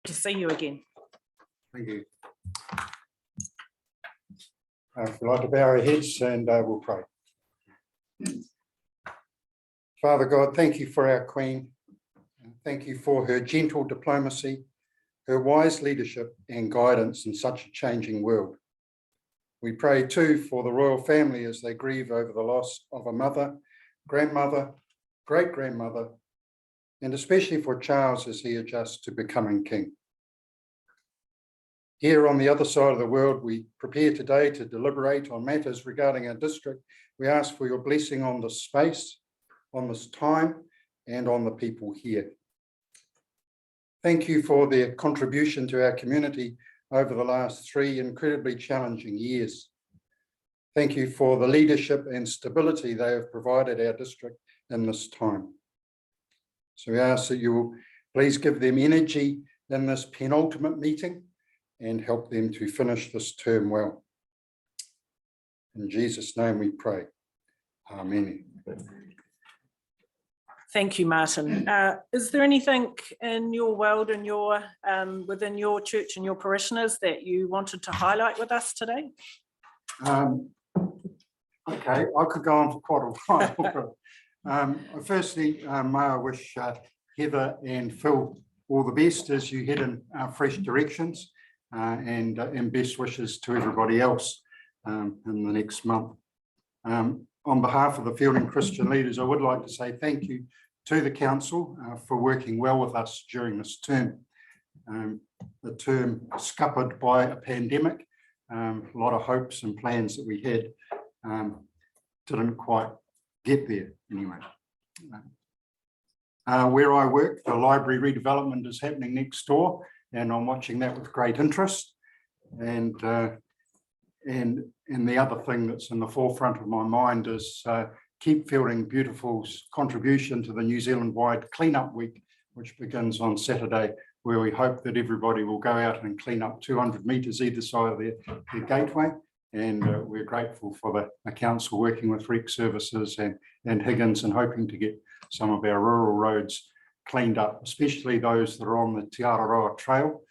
To see you again. Thank you. We'd like to bow our heads and we'll pray. Father God, thank you for our Queen. Thank you for her gentle diplomacy, her wise leadership and guidance in such a changing world. We pray too for the royal family as they grieve over the loss of a mother, grandmother, great-grandmother, and especially for Charles as he adjusts to becoming king. Here on the other side of the world, we prepare today to deliberate on matters regarding our district. We ask for your blessing on this space, on this time, and on the people here. Thank you for their contribution to our community over the last 3 incredibly challenging years. Thank you for the leadership and stability they have provided our district in this time. So we ask that you will please give them energy in this penultimate meeting and help them to finish this term well. In Jesus' name we pray. Amen. Thank you, Martin. Is there anything in your world and your within your church and your parishioners that you wanted to highlight with us today? Okay, I could go on for quite a while. Firstly, may I wish Heather and Phil all the best as you head in fresh directions, and best wishes to everybody else in the next month. On behalf of the Fielding Christian leaders, I would like to say thank you to the council for working well with us during this term. The term scuppered by a pandemic, a lot of hopes and plans that we had didn't quite get there anyway. Where I work, the library redevelopment is happening next door, and I'm watching that with great interest. And the other thing that's in the forefront of my mind is Keep Fielding Beautiful's contribution to the New Zealand-wide Cleanup Week, which begins on Saturday, where we hope that everybody will go out and clean up 200 metres either side of their gateway. And we're grateful for the council working with Rec Services and Higgins and hoping to get some of our rural roads cleaned up, especially those that are on the Te Araroa Trail,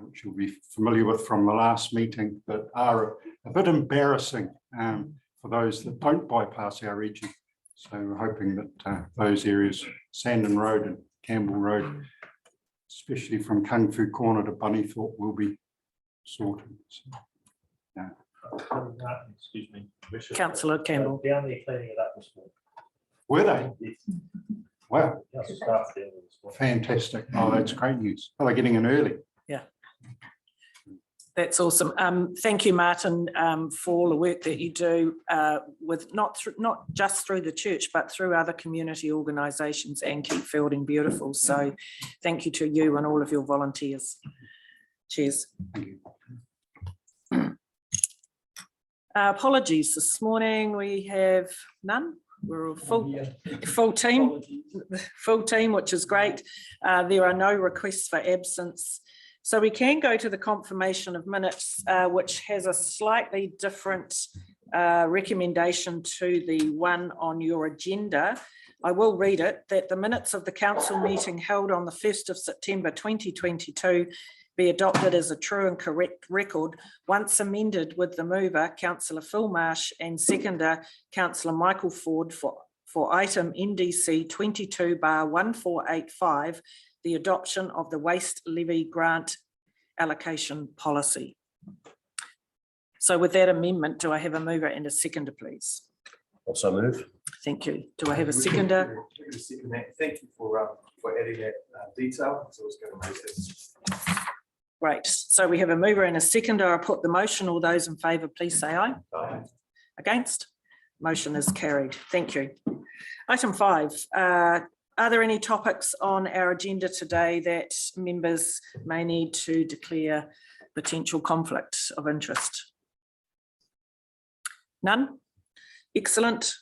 which you'll be familiar with from the last meeting, but are a bit embarrassing for those that don't bypass our region. So we're hoping that those areas, Sandon Road and Campbell Road, especially from Kung Fu Corner to Bunnythorpe, will be sorted. So, yeah. Excuse me, Councillor Campbell. The only cleaning of that was for. Were they? Yes. Wow. Council staff there was. Fantastic. Oh, that's great news. Oh, they're getting in early. Yeah. That's awesome. Thank you, Martin, for all the work that you do with not just through the church, but through other community organisations and Keep Fielding Beautiful. So thank you to you and all of your volunteers. Cheers. Thank you. Apologies, this morning we have none. We're a full team, which is great. There are no requests for absence. So we can go to the confirmation of minutes, which has a slightly different recommendation to the one on your agenda. I will read it, that the minutes of the council meeting held on the 1st of September 2022 be adopted as a true and correct record, once amended with the mover, Councillor Phil Marsh, and seconder, Councillor Michael Ford, for item NDC 22/1485, the adoption of the waste levy grant allocation policy. So with that amendment, do I have a mover and a seconder, please? Also move. Thank you. Do I have a seconder? Thank you for adding that detail. So I was going to raise it. Great. So we have a mover and a seconder. I'll put the motion. All those in favour, please say aye. Aye. Against? Motion is carried. Thank you. Item 5. Are there any topics on our agenda today that members may need to declare potential conflict of interest? None? Excellent.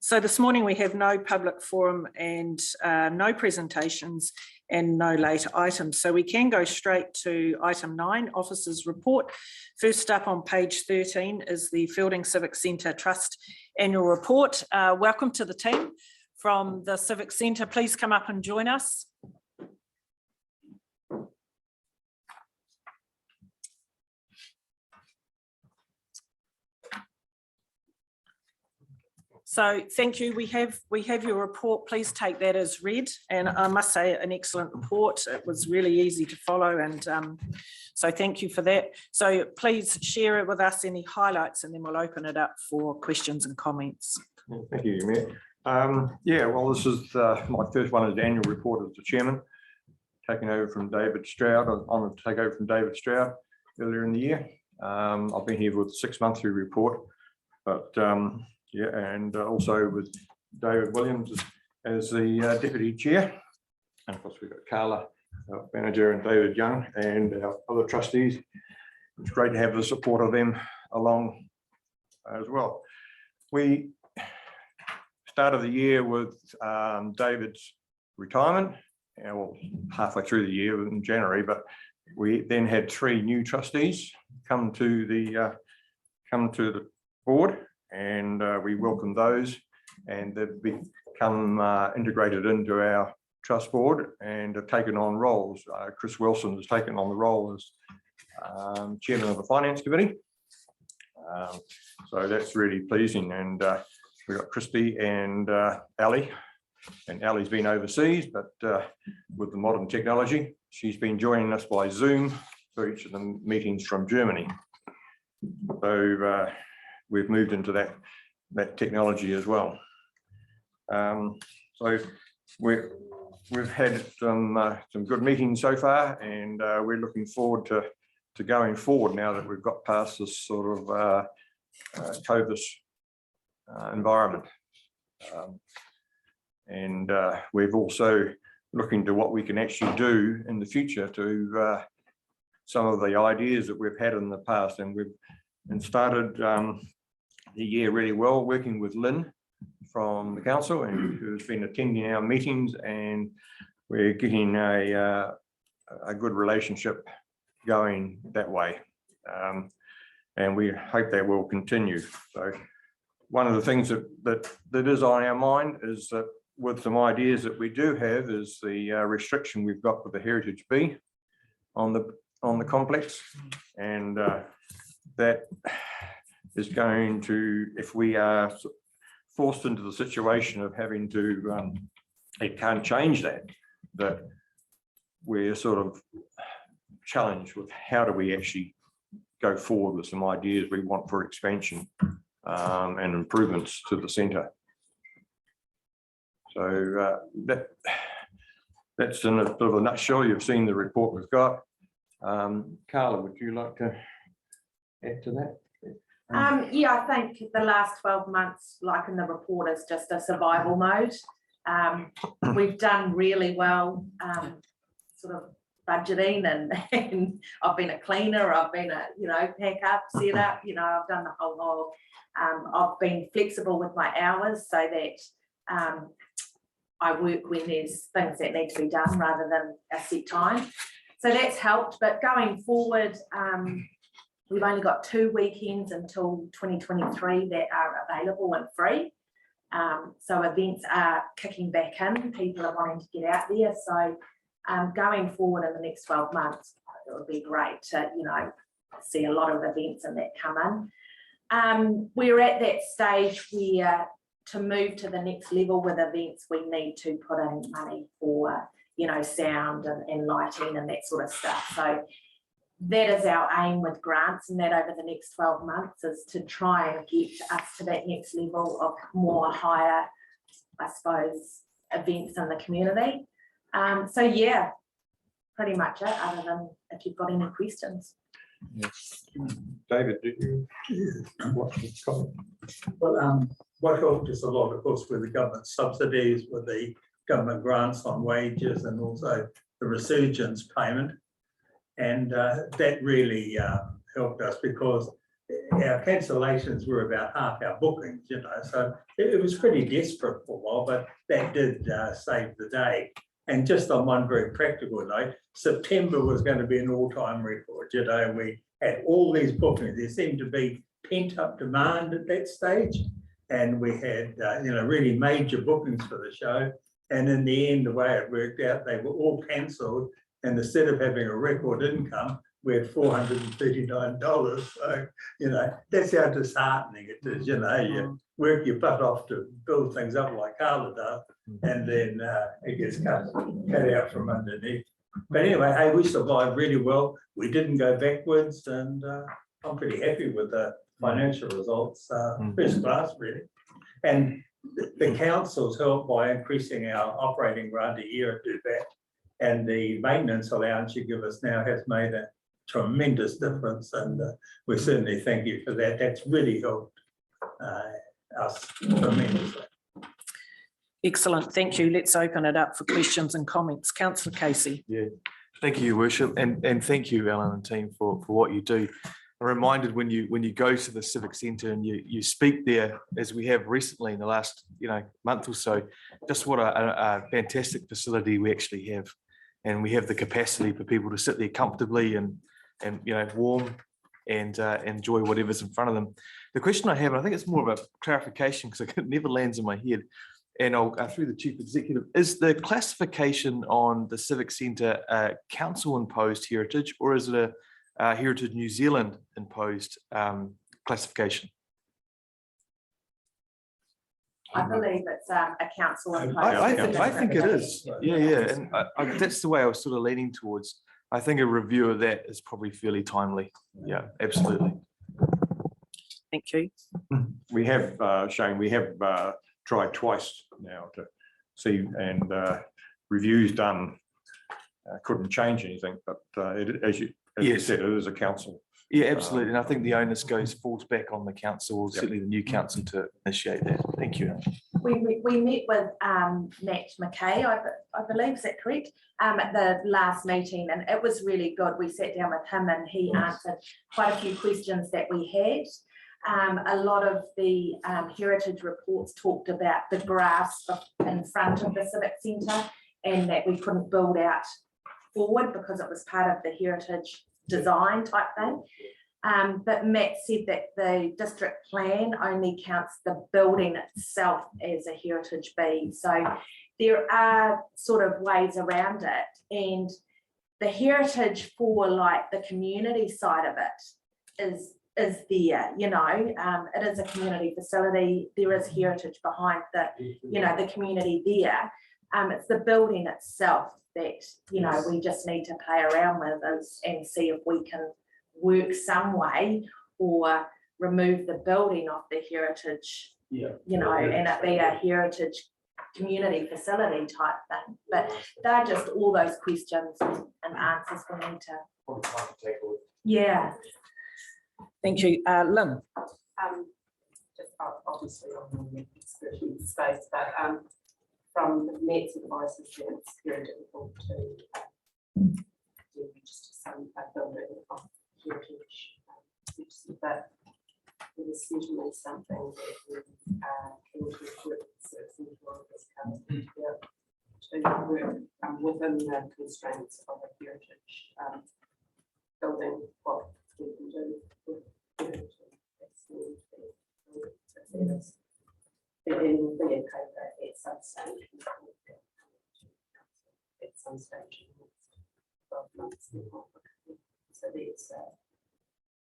So this morning we have no public forum and no presentations and no later items. So we can go straight to item 9, Officers' Report. First up on page 13 is the Fielding Civic Centre Trust Annual Report. Welcome to the team from the Civic Centre. Please come up and join us. So thank you. We have your report. Please take that as read. And I must say, an excellent report. It was really easy to follow. And so thank you for that. So please share it with us, any highlights, and then we'll open it up for questions and comments. Thank you, Mayor. Yeah, well, this is my first one as the annual report as the chairman, taking over from David Stroud. I was honoured to take over from David Stroud earlier in the year. I've been here with a 6-monthly report, but yeah, and also with David Williams as the deputy chair. And of course, we've got Carla, our manager, and David Young, and our other trustees. It's great to have the support of them along as well. We started the year with David's retirement, well, halfway through the year in January, but we then had 3 new trustees come to the board, and we welcome those, and they've become integrated into our trust board and have taken on roles. Chris Wilson has taken on the role as chairman of the finance committee, so that's really pleasing. And we've got Christy and Ali, and Ali's been overseas, but with the modern technology, she's been joining us by Zoom for each of the meetings from Germany. So we've moved into that technology as well. So we've had some good meetings so far, and we're looking forward to going forward now that we've got past this sort of COVID environment. And we've also looking to what we can actually do in the future to some of the ideas that we've had in the past, and we've started the year really well, working with Lynn from the council, and who's been attending our meetings, and we're getting a good relationship going that way, and we hope that will continue. So one of the things that is on our mind is that with some ideas that we do have is the restriction we've got with the heritage bee on the complex, and that is going to, if we are forced into the situation of having to, it can't change that we're sort of challenged with how do we actually go forward with some ideas we want for expansion and improvements to the centre. So that's in a bit of a nutshell. You've seen the report we've got. Carla, would you like to add to that? Yeah, I think the last 12 months, like in the report, is just a survival mode. We've done really well, sort of budgeting, and I've been a cleaner, I've been a, pack up, set up, I've done the whole. I've been flexible with my hours so that I work when there's things that need to be done rather than a set time. So that's helped, but going forward, we've only got 2 weekends until 2023 that are available and free. So events are kicking back in, people are wanting to get out there. So going forward in the next 12 months, it would be great to, see a lot of events and that come in. We're at that stage where to move to the next level with events, we need to put in money for, sound and lighting and that sort of stuff. So that is our aim with grants, and that over the next 12 months is to try and get us to that next level of more higher, I suppose, events in the community. So yeah, pretty much it, other than if you've got any questions. Yes. David, did you watch this comment? Well, what helped us a lot, of course, with the government subsidies, with the government grants on wages, and also the resurgence payment. And that really helped us, because our cancellations were about half our bookings, so it was pretty desperate for a while, but that did save the day. And just on one very practical note, September was going to be an all-time record. We had all these bookings. There seemed to be pent-up demand at that stage, and we had really major bookings for the show. And in the end, the way it worked out, they were all cancelled. And instead of having a record income, we had $439. So, that's how disheartening it is, you work your butt off to build things up like Carla does, and then it gets cut out from underneath. But anyway, hey, we survived really well. We didn't go backwards, and I'm pretty happy with the financial results, first class really. And the council's helped by increasing our operating grant a year to do that. And the maintenance allowance you give us now has made a tremendous difference, and we certainly thank you for that. That's really helped us tremendously. Excellent, thank you. Let's open it up for questions and comments. Councillor Casey. Yeah, thank you, Your Worship, and thank you, Alan and team, for what you do. I'm reminded when you go to the Civic Centre and you speak there, as we have recently in the last month or so, just what a fantastic facility we actually have, and we have the capacity for people to sit there comfortably and warm and enjoy whatever's in front of them. The question I have, and I think it's more of a clarification because it never lands in my head, and I'll through the Chief Executive, is the classification on the Civic Centre council imposed heritage, or is it a Heritage New Zealand imposed classification? I believe it's a council imposed. I think it is. Yeah, and that's the way I was sort of leaning towards. I think a review of that is probably fairly timely. Yeah, absolutely. Thank you. We have, Shane, we have tried twice now to see, and reviews done. Couldn't change anything, but as you said, it is a council. Yeah, absolutely. And I think the onus falls back on the council, certainly the new council, to initiate that. Thank you. We met with Matt McKay, I believe, is that correct? At the last meeting, and it was really good. We sat down with him and he answered quite a few questions that we had. A lot of the heritage reports talked about the grass in front of the Civic Centre, and that we couldn't build out forward because it was part of the heritage design type thing. But Matt said that the district plan only counts the building itself as a heritage B. So there are sort of ways around it, and the heritage for like the community side of it is there, it is a community facility. There is heritage behind the, the community there. It's the building itself that, we just need to play around with and see if we can work some way or remove the building off the heritage, and it be a heritage community facility type thing. But they're just all those questions and answers we need to. Yeah. Thank you. Lynn. Just obviously on the expertise space, but from Matt's advice, it's very difficult to register some building of heritage, but it is certainly something that we can work with citizens of this country to work within the constraints of a heritage building, what we can do with heritage. In the paper at some stage, so there's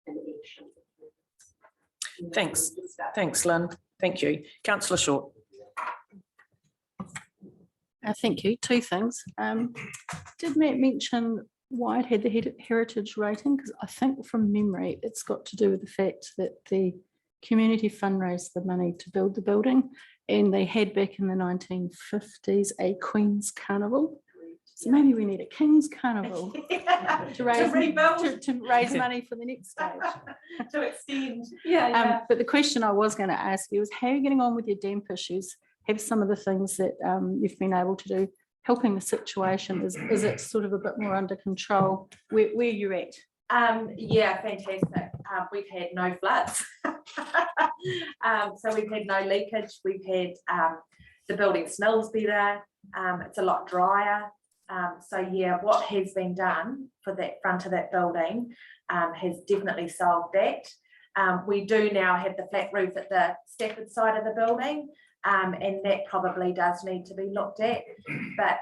an action. Thanks, Lynn. Thank you. Councillor Short. Thank you. Two things. Did Matt mention why it had the heritage rating? Because I think from memory, it's got to do with the fact that the community fundraised the money to build the building, and they had back in the 1950s a Queen's Carnival. So maybe we need a King's Carnival to raise money for the next stage. To extend. But the question I was going to ask you is, how are you getting on with your damp issues? Have some of the things that you've been able to do helping the situation? Is it sort of a bit more under control? Where you're at? Yeah, fantastic. We've had no floods. So we've had no leakage. We've had the building smells better. It's a lot drier. So yeah, what has been done for that front of that building has definitely solved that. We do now have the flat roof at the Stafford side of the building, and that probably does need to be looked at. But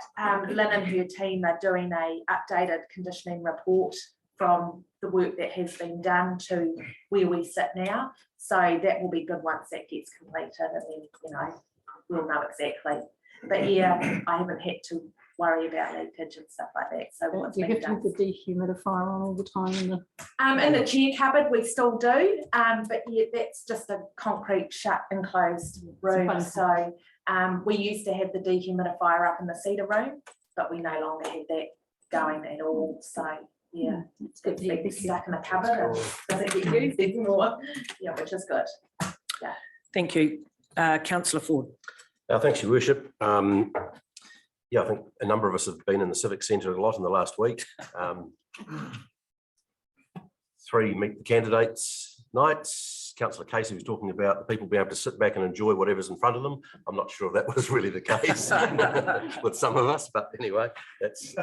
Lynn and her team are doing a updated conditioning report from the work that has been done to where we sit now. So that will be good once that gets completed, and then, you know, we'll know exactly. But yeah, I haven't had to worry about leakage and stuff like that. So what's Do you been have to have done. the dehumidifier on all the time in the? In the chair cupboard, we still do, but yeah, that's just a concrete shut enclosed room. fun. So we used to have the dehumidifier up in the cedar room, but we no longer have that going at all. So yeah, It's good. it's been stuck in the cupboard and doesn't get used anymore. Yeah, which is good. Thank you. Councillor Ford. Thanks, Your Worship. Yeah, I think a number of us have been in the Civic Centre a lot in the last week. 3 meet the candidates nights. Councillor Casey was talking about the people being able to sit back and enjoy whatever's in front of them. I'm not sure if that was really the case with some of us, but anyway, that's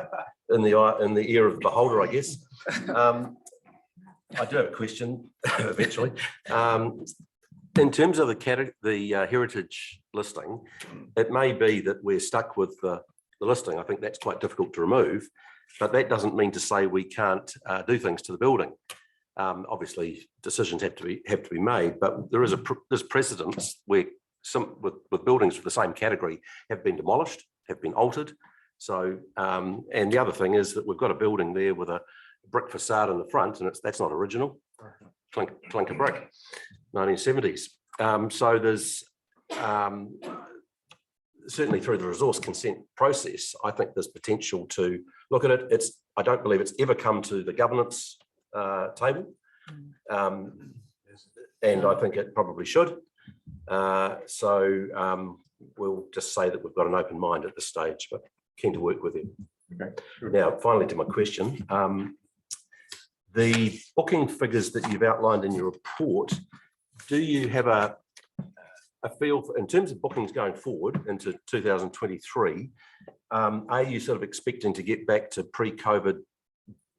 in the ear of the beholder, I guess. I do have a question eventually. In terms of the heritage listing, it may be that we're stuck with the listing. I think that's quite difficult to remove, but that doesn't mean to say we can't do things to the building. Obviously, decisions have to be made, but there's precedents where some with buildings of the same category have been demolished, have been altered. So, and the other thing is that we've got a building there with a brick facade in the front, and that's not original, clinker brick, 1970s. So there's certainly through the resource consent process, I think there's potential to look at it. I don't believe it's ever come to the governance table, and I think it probably should. So we'll just say that we've got an open mind at this stage, but keen to work with you. Okay, sure. Now, finally, to my question, the booking figures that you've outlined in your report, do you have a feel for, in terms of bookings going forward into 2023, are you sort of expecting to get back to pre-COVID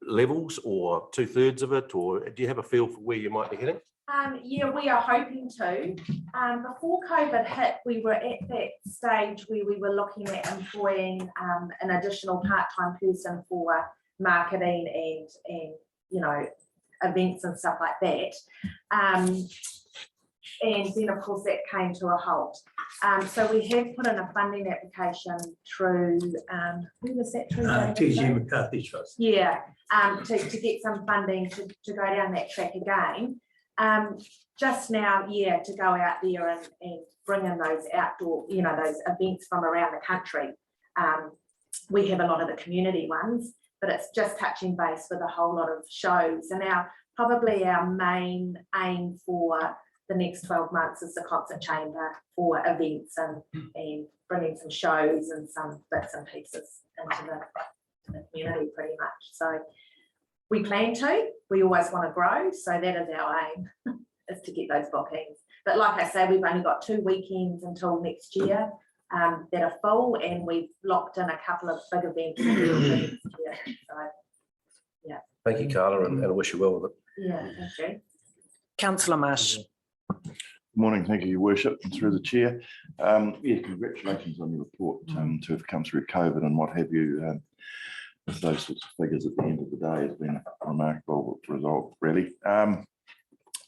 levels or 2/3 of it, or do you have a feel for where you might be heading? Yeah, we are hoping to. Before COVID hit, we were at that stage where we were looking at employing an additional part-time person for marketing and you know, events and stuff like that. And then of course that came to a halt. So we have put in a funding application through, who was that through? TG McCarthy Trust. Yeah, to get some funding to go down that track again. Just now, yeah, to go out there and bring in those outdoor, you know, those events from around the country. We have a lot of the community ones, but it's just touching base with a whole lot of shows. And probably our main aim for the next 12 months is the concert chamber for events and bringing some shows and some bits and pieces into the community pretty much. So we plan to, we always want to grow. So that is our aim, is to get those bookings. But like I say, we've only got 2 weekends until next year that are full, and we've locked in a couple of big events for next year. So yeah. Thank you, Carla, and I wish you well with it. Yeah, thank you. Councillor Marsh. Morning, thank you, Your Worship, and through the chair. Yeah, congratulations on your report to have come through COVID and what have you. With those sorts of figures at the end of the day has been a remarkable result, really.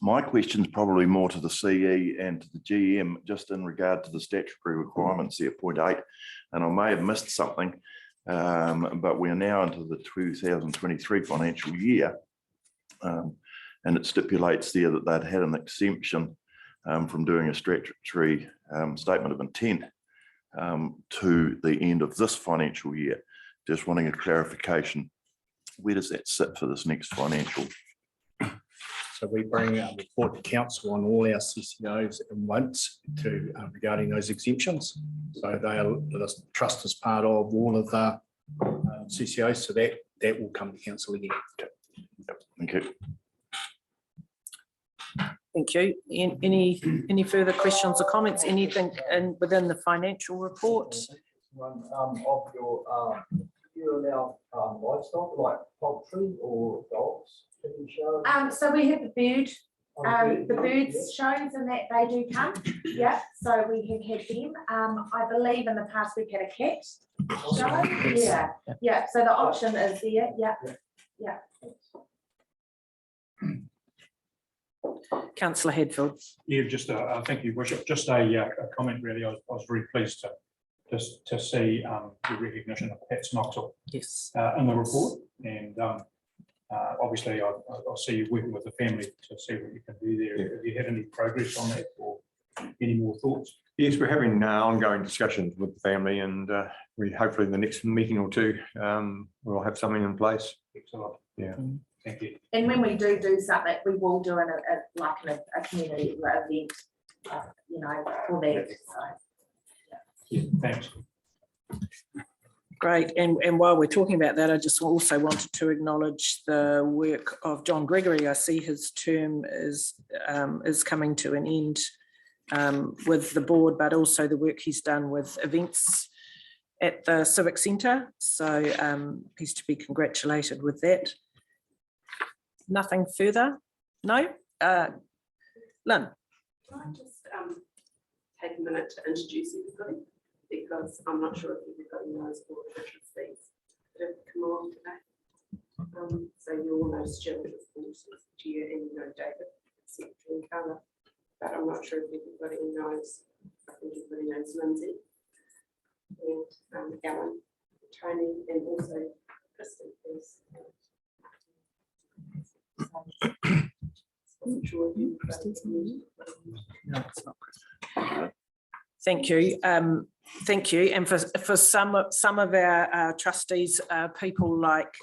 My question is probably more to the CE and to the GM, just in regard to the statutory requirements here, point 8, and I may have missed something, but we're now into the 2023 financial year, and it stipulates there that they'd had an exemption from doing a statutory statement of intent to the end of this financial year. Just wanting a clarification, where does that sit for this next financial? So we bring a report to council on all our CCOs and once to regarding those exemptions. So they are, the trust is part of all of the CCOs, so that will come to council again. Thank you. Thank you. Any further questions or comments? Anything within the financial report? Of your, you allow livestock like poultry or dogs? So we have the birds shows and that they do come. Yeah, so we have had them. I believe in the past we've had a cat show. Yeah, so the option is there. Yeah. Councillor Hadfield. Yeah, just thank you, Worship. Just a comment really. I was very pleased to see the recognition of Pat Snoxel Yes. in the report, and obviously I'll see you working with the family to see what you can do there. Have you had any progress on that or any more thoughts? Yes, we're having ongoing discussions with the family, and we hopefully in the next meeting or two, we'll have something in place. Excellent. Yeah. Thank you. And when we do something, we will do a community event, for that. So. Yeah, thanks. Great. And while we're talking about that, I just also wanted to acknowledge the work of John Gregory. I see his term is coming to an end with the board, but also the work he's done with events at the Civic Centre. So he's to be congratulated with that. Nothing further? No? Lynn? Can I just take a minute to introduce everybody, because I'm not sure if everybody knows all the trustees that have come along today. So you all know Stuart, of course, is the chair, and you know David, secretary and colour, but I'm not sure if everybody knows. I think everybody knows Lindsay and Alan, Tony, and also Kristen, who's Thank you. Thank you. And for some of our trustees, people like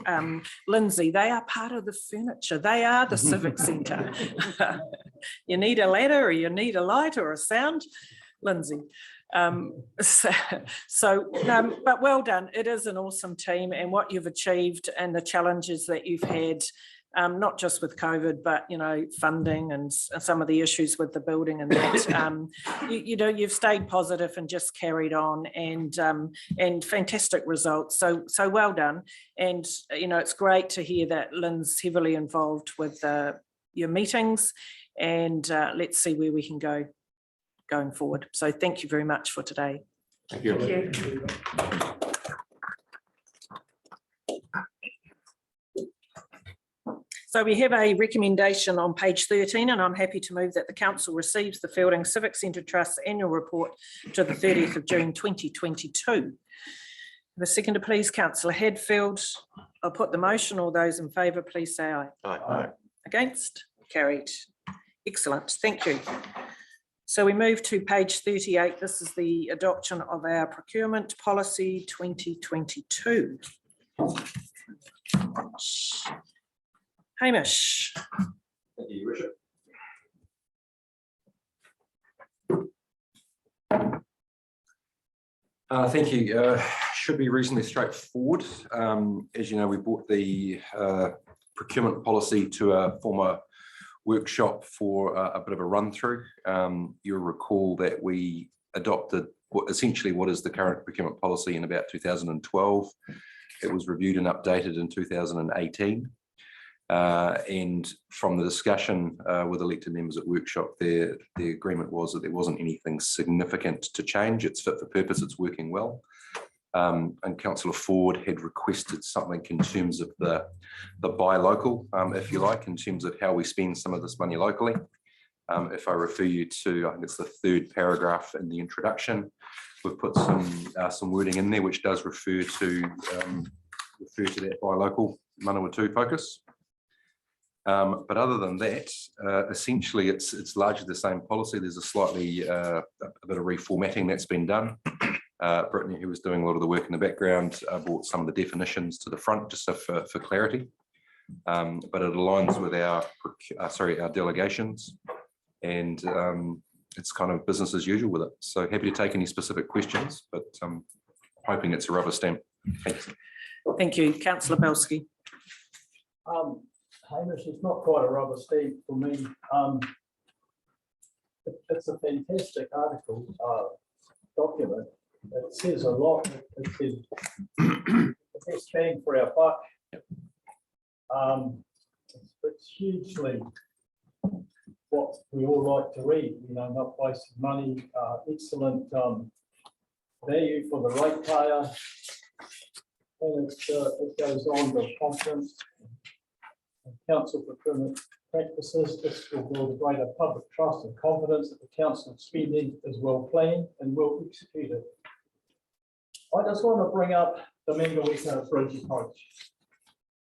Lindsay, they are part of the furniture. They are the Civic Centre. You need a ladder, or you need a light or a sound, Lindsay. But well done. It is an awesome team, and what you've achieved and the challenges that you've had, not just with COVID, but funding and some of the issues with the building and that. You've stayed positive and just carried on, and fantastic results. So well done. And it's great to hear that Lynn's heavily involved with your meetings, and let's see where we can go going forward. So thank you very much for today. Thank you. Thank you. So we have a recommendation on page 13, and I'm happy to move that the council receives the Feilding Civic Centre Trust annual report to the 30th of June 2022. The seconder, please, Councillor Hadfield. I'll put the motion. All those in favour, please say aye. Aye. Against? Carried. Excellent. Thank you. So we move to page 38. This is the adoption of our procurement policy 2022. Hamish. Thank you, Your Worship. Thank you. Should be reasonably straightforward. As you know, we brought the procurement policy to a former workshop for a bit of a run through. You'll recall that we adopted essentially what is the current procurement policy in about 2012. It was reviewed and updated in 2018. And from the discussion with elected members at workshop, the agreement was that there wasn't anything significant to change. It's fit for purpose, it's working well. And Councillor Ford had requested something in terms of the buy local, if you like, in terms of how we spend some of this money locally. If I refer you to, I think it's the third paragraph in the introduction, we've put some wording in there which does refer to that buy local Manawatu focus. But other than that, essentially it's largely the same policy. There's a slightly a bit of reformatting that's been done. Brittany, who was doing a lot of the work in the background, brought some of the definitions to the front just for clarity. But it aligns with our delegations, and it's kind of business as usual with it. So happy to take any specific questions, but hoping it's a rubber stamp. Thanks. Thank you. Councillor Belsky. Hamish, it's not quite a rubber stamp for me. It's a fantastic article, document. It says a lot. It says the best bang for our buck. It's hugely what we all like to read, not wasting money, excellent value for the ratepayer. And it goes on to confidence, council procurement practices. This will build a greater public trust and confidence that the council spending is well planned and well executed. I just want to bring up the Manawatu Bridge approach.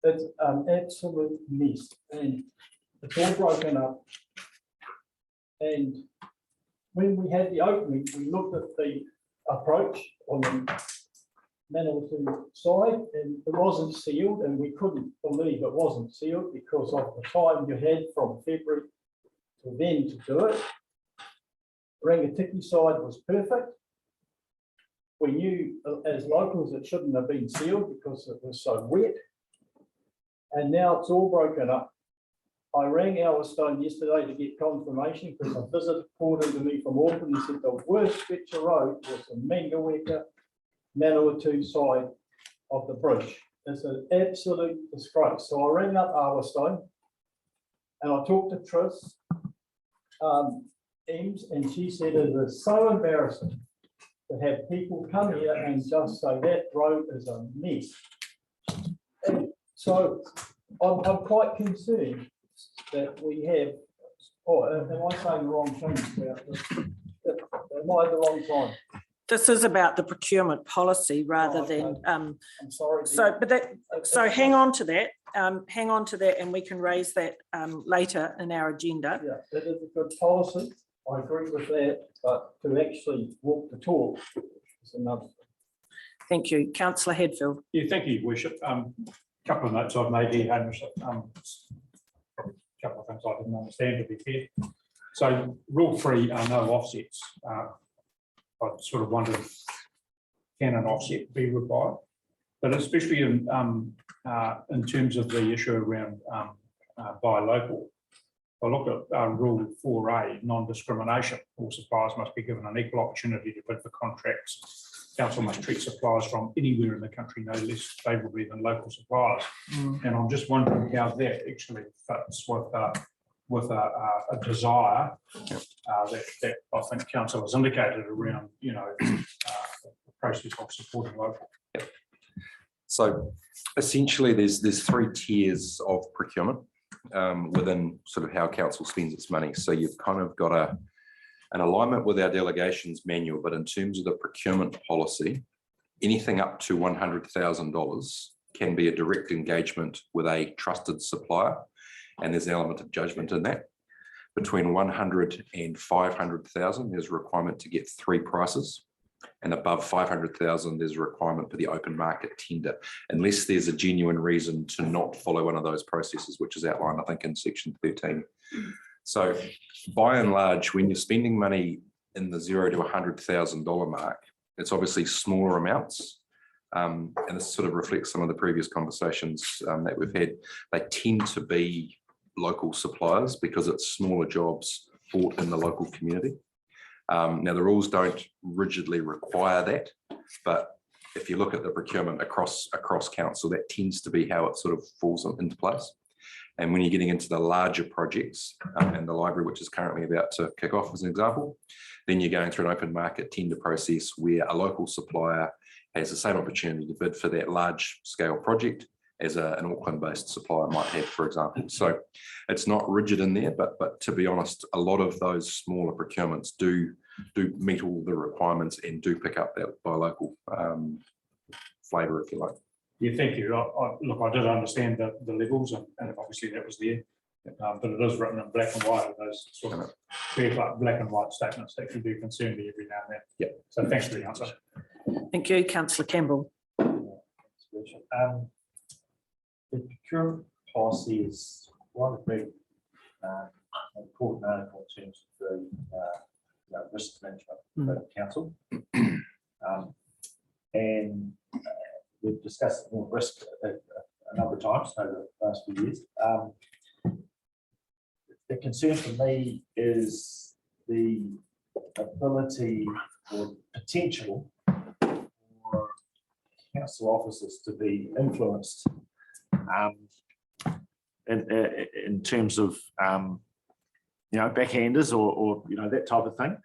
It's an absolute mess and it's all broken up. And when we had the opening, we looked at the approach on the Manawatu side and it wasn't sealed, and we couldn't believe it wasn't sealed because of the time you had from February to then to do it. Rangatiki side was perfect. We knew as locals it shouldn't have been sealed because it was so wet. And now it's all broken up. I rang Ellerstone yesterday to get confirmation because a visitor called into me from Auckland and said the worst stretch of road was the Manawatu side of the bridge. It's an absolute disgrace. So I rang up Ellerstone and I talked to Tris Eames, and she said it is so embarrassing to have people come here and just say that road is a mess. And so I'm quite concerned that we have, am I saying the wrong thing about this? Am I at the wrong time? This is about the procurement policy rather than, I'm sorry. so hang on to that, and we can raise that later in our agenda. Yeah, it is a good policy. I agree with that, but to actually walk the talk is another. Thank you. Councillor Hadfield. Yeah, thank you, Your Worship. Couple of notes I've made here, Hamish. Probably a couple of things I didn't understand, to be fair. So rule 3 are no offsets. I sort of wondered, can an offset be required? But especially in terms of the issue around buy local, I look at rule 4A, non-discrimination. All suppliers must be given an equal opportunity to bid for contracts. Council must treat suppliers from anywhere in the country no less favourably than local suppliers. And I'm just wondering how that actually fits with a desire that I think council has indicated around, the process of supporting local. So essentially there's 3 tiers of procurement within sort of how council spends its money. So you've kind of got an alignment with our delegations manual, but in terms of the procurement policy, anything up to $100,000 can be a direct engagement with a trusted supplier. And there's an element of judgment in that. Between 100 and 500,000, there's a requirement to get 3 prices. And above 500,000, there's a requirement for the open market tender, unless there's a genuine reason to not follow one of those processes, which is outlined, I think, in section 13. So by and large, when you're spending money in the $0 to $100,000 mark, it's obviously smaller amounts. And this sort of reflects some of the previous conversations that we've had. They tend to be local suppliers because it's smaller jobs fought in the local community. Now, the rules don't rigidly require that, but if you look at the procurement across council, that tends to be how it sort of falls into place. And when you're getting into the larger projects and the library, which is currently about to kick off as an example, then you're going through an open market tender process where a local supplier has the same opportunity to bid for that large scale project as an Auckland-based supplier might have, for example. So it's not rigid in there, but to be honest, a lot of those smaller procurements do meet all the requirements and do pick up that buy local flavour, if you like. Yeah, thank you. Look, I did understand the levels, and obviously that was there, but it is written in black and white, and those sort of clear-cut black and white statements that can be concerned every now and then. Yeah. So thanks for the answer. Thank you, Councillor Campbell. The procurement policy is one of the important article in terms of the risk management for the council. And we've discussed more risk a number of times over the last few years. The concern for me is the ability or potential for council officers to be influenced in terms of backhanders or that type of thing,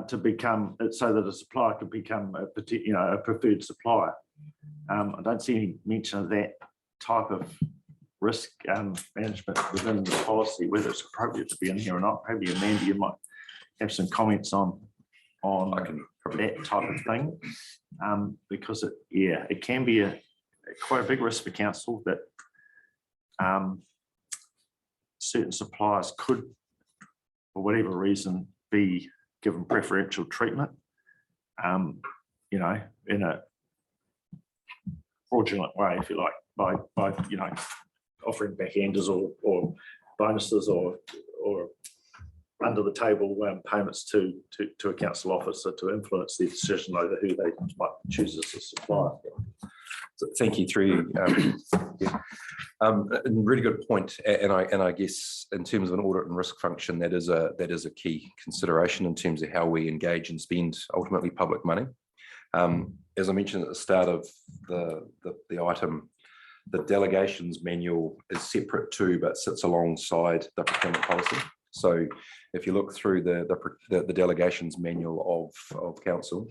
to become so that a supplier can become a preferred supplier. I don't see any mention of that type of risk management within the policy, whether it's appropriate to be in here or not. Maybe Amanda, you might have some comments on that type of thing, because it can be quite a big risk for council that certain suppliers could, for whatever reason, be given preferential treatment, you know, in a fraudulent way, if you like, by you know, offering backhanders or bonuses or under the table payments to a council officer to influence their decision over who they might choose as a supplier. So thank you through. Really good point, and I guess in terms of an audit and risk function, that is a key consideration in terms of how we engage and spend ultimately public money. As I mentioned at the start of the item, the delegations manual is separate too, but sits alongside the procurement policy. So if you look through the delegations manual of council,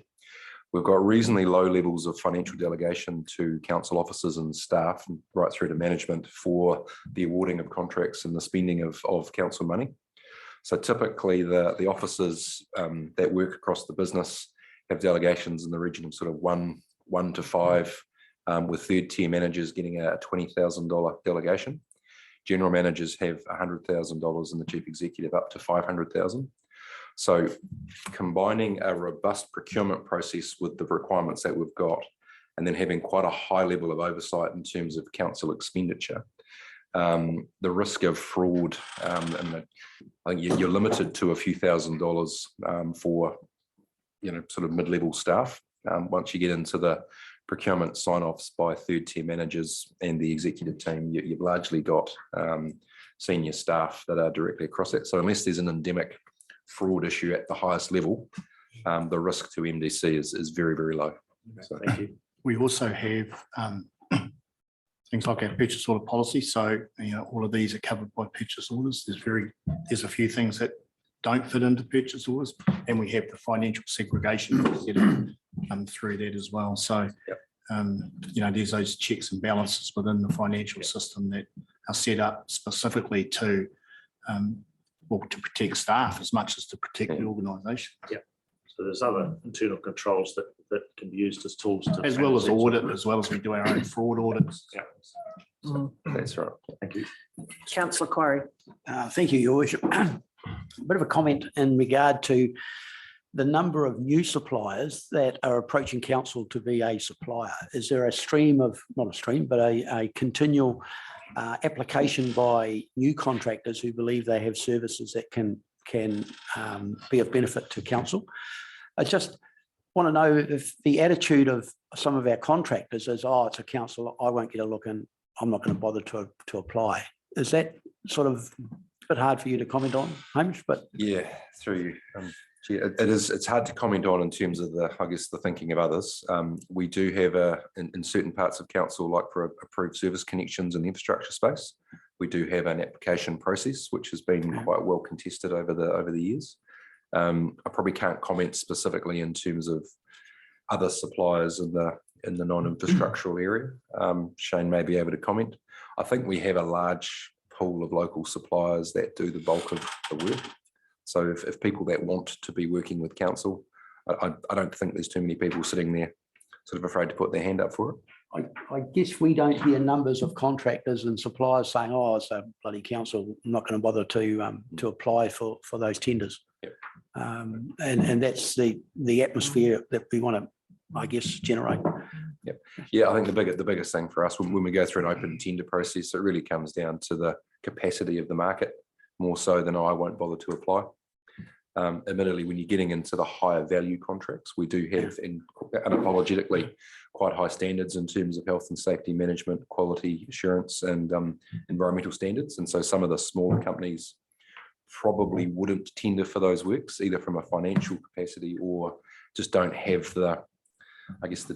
we've got reasonably low levels of financial delegation to council officers and staff, right through to management, for the awarding of contracts and the spending of council money. So typically the officers that work across the business have delegations in the region of sort of one to five, with third tier managers getting a $20,000 delegation. General managers have $100,000 and the chief executive up to $500,000. So combining a robust procurement process with the requirements that we've got, and then having quite a high level of oversight in terms of council expenditure, the risk of fraud, and I think you're limited to a few $1,000s for, you know, sort of mid-level staff. Once you get into the procurement sign-offs by third tier managers and the executive team, you've largely got senior staff that are directly across that. So unless there's an endemic fraud issue at the highest level, the risk to MDC is very, very low. So, thank you. We also have things like our purchase order policy. So, you know, all of these are covered by purchase orders. There's a few things that don't fit into purchase orders, and we have the financial segregation through that as well. So, you know, there's those checks and balances within the financial system that are set up specifically to protect staff as much as to protect the organisation. Yeah. So there's other internal controls that can be used as tools to, as well as audit, as well as we do our own fraud audits. Yeah. So that's right. Thank you. Councillor Quarry. Thank you, Your Worship. A bit of a comment in regard to the number of new suppliers that are approaching council to be a supplier. Is there a stream of, not a stream, but a continual application by new contractors who believe they have services that can be of benefit to council? I just want to know if the attitude of some of our contractors is, oh, it's a council, I won't get a look and I'm not going to bother to apply. Is that sort of a bit hard for you to comment on, Hamish? But yeah, through it's hard to comment on in terms of the thinking of others. We do have in certain parts of council, like for approved service connections in the infrastructure space, we do have an application process which has been quite well contested over the years. I probably can't comment specifically in terms of other suppliers in the non-infrastructural area. Shane may be able to comment. I think we have a large pool of local suppliers that do the bulk of the work. So if people that want to be working with council, I don't think there's too many people sitting there sort of afraid to put their hand up for it. I guess we don't hear numbers of contractors and suppliers saying, oh, it's a bloody council, I'm not going to bother to apply for those tenders. Yep. And that's the atmosphere that we want to, I guess, generate. Yep. Yeah, I think the biggest thing for us when we go through an open tender process, it really comes down to the capacity of the market, more so than I won't bother to apply. Admittedly, when you're getting into the higher value contracts, we do have unapologetically quite high standards in terms of health and safety management, quality assurance, and environmental standards. And so some of the smaller companies probably wouldn't tender for those works, either from a financial capacity or just don't have the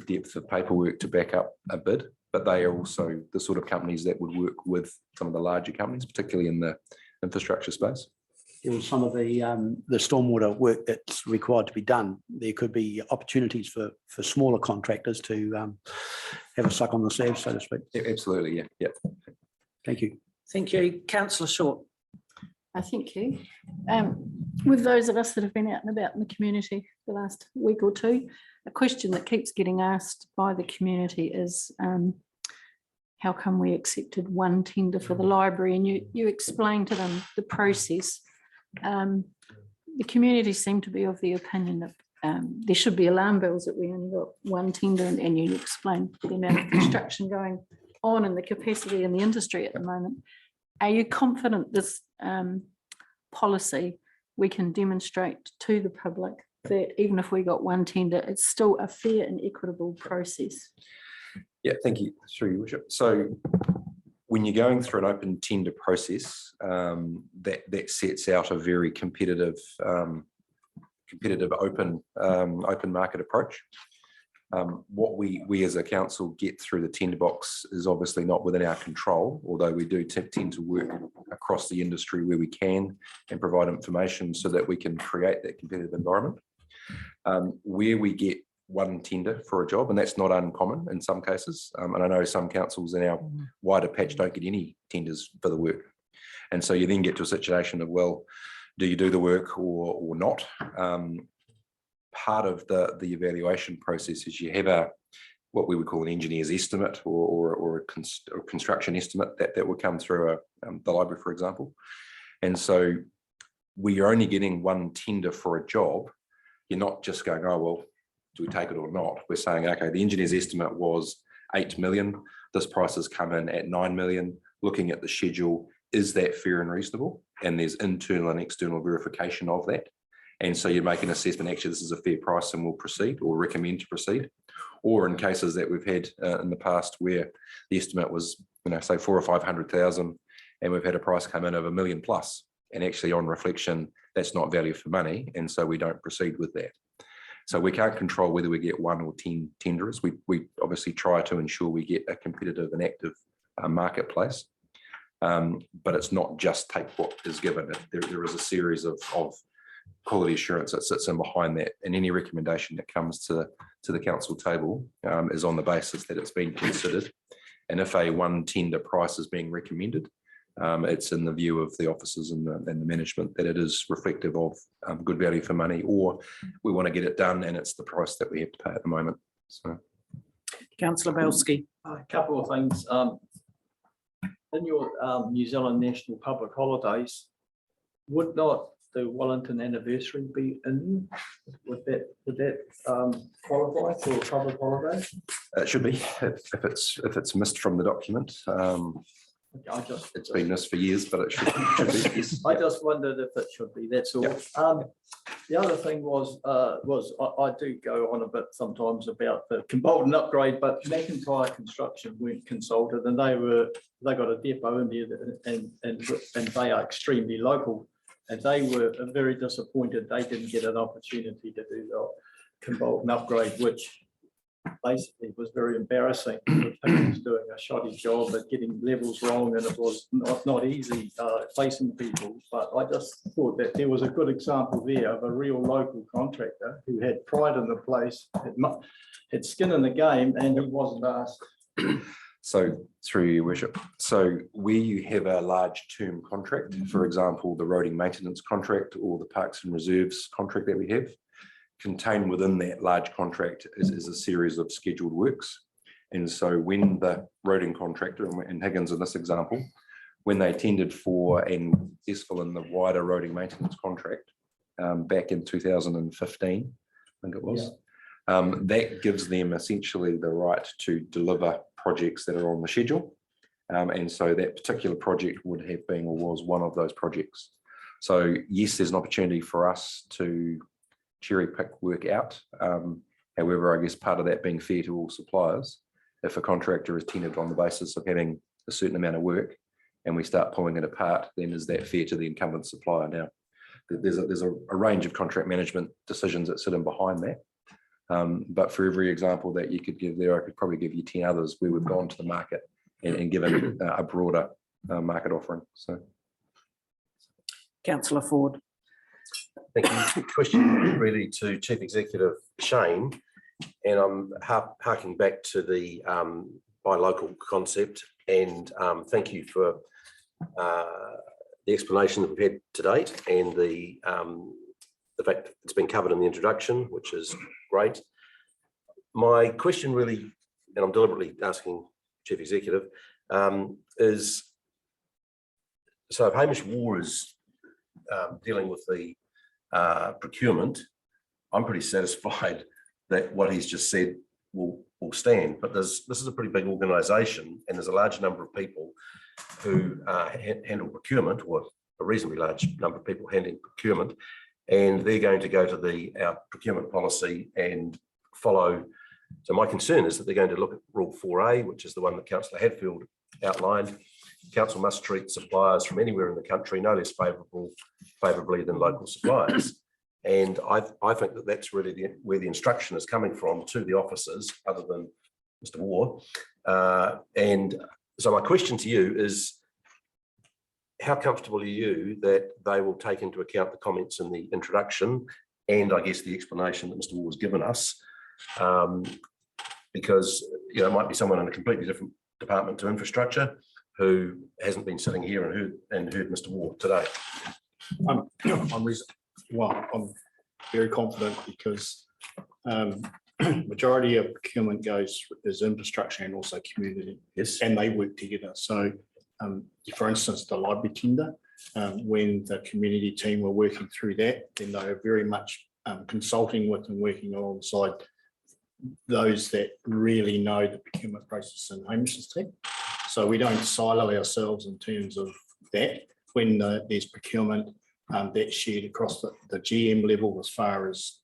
depth of paperwork to back up a bid. But they are also the sort of companies that would work with some of the larger companies, particularly in the infrastructure space. Some of the stormwater work that's required to be done, there could be opportunities for smaller contractors to have a suck on the sieve, so to speak. Yeah, absolutely, yeah. Thank you. Thank you. Councillor Short. Thank you. With those of us that have been out and about in the community the last week or two, a question that keeps getting asked by the community is how come we accepted one tender for the library? And you explained to them the process. The community seemed to be of the opinion that there should be alarm bells that we only got one tender, and you explained the amount of construction going on and the capacity in the industry at the moment. Are you confident this policy, we can demonstrate to the public that even if we got one tender, it's still a fair and equitable process? Yeah, thank you, through your worship. So when you're going through an open tender process, that sets out a very competitive open market approach. What we as a council get through the tender box is obviously not within our control, although we do tend to work across the industry where we can and provide information so that we can create that competitive environment. Where we get one tender for a job, and that's not uncommon in some cases, and I know some councils in our wider patch don't get any tenders for the work. And so you then get to a situation of, well, do you do the work or not? Part of the evaluation process is you have what we would call an engineer's estimate or a construction estimate that will come through the library, for example. And so we are only getting one tender for a job. You're not just going, oh, well, do we take it or not? We're saying, okay, the engineer's estimate was 8 million. This price has come in at 9 million. Looking at the schedule, is that fair and reasonable? And there's internal and external verification of that. And so you make an assessment, actually, this is a fair price and we'll proceed or recommend to proceed. Or in cases that we've had in the past where the estimate was, say 400,000 or 500,000, and we've had a price come in of $1 million plus. And actually on reflection, that's not value for money. And so we don't proceed with that. So we can't control whether we get 1 or 10 tenderers. We obviously try to ensure we get a competitive and active marketplace. But it's not just take what is given. There is a series of quality assurance that sits in behind that, and any recommendation that comes to the council table is on the basis that it's been considered. And if a one tender price is being recommended, it's in the view of the officers and the management that it is reflective of good value for money, or we want to get it done and it's the price that we have to pay at the moment. So, Councillor Belsky. A couple of things. In your New Zealand National Public Holidays, would not the Wellington anniversary be in? Would that qualify for a public holiday? it should be if it's missed from the document. It's been missed for years, but it should be. Yes. I just wondered if it should be. That's all. Yep. The other thing was I do go on a bit sometimes about the Bolton upgrade, but McIntyre Construction weren't consulted, and they got a depot in there, and they are extremely local, and they were very disappointed they didn't get an opportunity to do the Bolton upgrade, which basically was very embarrassing. He was doing a shoddy job at getting levels wrong, and it was not easy facing people. But I just thought that there was a good example there of a real local contractor who had pride in the place, had skin in the game, and he wasn't asked. So through your worship, so where you have a large term contract, for example, the roading maintenance contract or the parks and reserves contract that we have, contained within that large contract is a series of scheduled works. And so when the roading contractor, and Higgins in this example, when they tendered for and successful in the wider roading maintenance contract back in 2015, I think it was, that gives them essentially the right to deliver projects that are on the schedule. And so that particular project would have been or was one of those projects. So yes, there's an opportunity for us to cherry pick work out. However, I guess part of that being fair to all suppliers, if a contractor is tendered on the basis of having a certain amount of work and we start pulling it apart, then is that fair to the incumbent supplier? Now, there's a range of contract management decisions that sit in behind that. But for every example that you could give there, I could probably give you 10 others where we've gone to the market and given a broader market offering. So, Councillor Ford. Thank you. Question really to Chief Executive Shane, and I'm harking back to the buy local concept And thank you for the explanation that we've had to date and the fact that it's been covered in the introduction, which is great. My question really, and I'm deliberately asking Chief Executive, is, so if Hamish War is dealing with the procurement, I'm pretty satisfied that what he's just said will stand. But this is a pretty big organisation, and there's a large number of people who handle procurement, or a reasonably large number of people handling procurement, and they're going to go to our procurement policy and follow. So my concern is that they're going to look at Rule 4A, which is the one that Councillor Hadfield outlined. Council must treat suppliers from anywhere in the country no less favourably than local suppliers. And I think that that's really where the instruction is coming from to the officers, other than Mr. War. And so my question to you is, how comfortable are you that they will take into account the comments in the introduction and I guess the explanation that Mr. War has given us? Because it might be someone in a completely different department to infrastructure who hasn't been sitting here and heard Mr. War today. I'm very confident because majority of procurement is infrastructure and also community. Yes. And they work together. So for instance, the library tender, when the community team were working through that, then they were very much consulting with and working alongside those that really know the procurement process in Hamish's team. So we don't silo ourselves in terms of that. When there's procurement, that's shared across the GM level as far as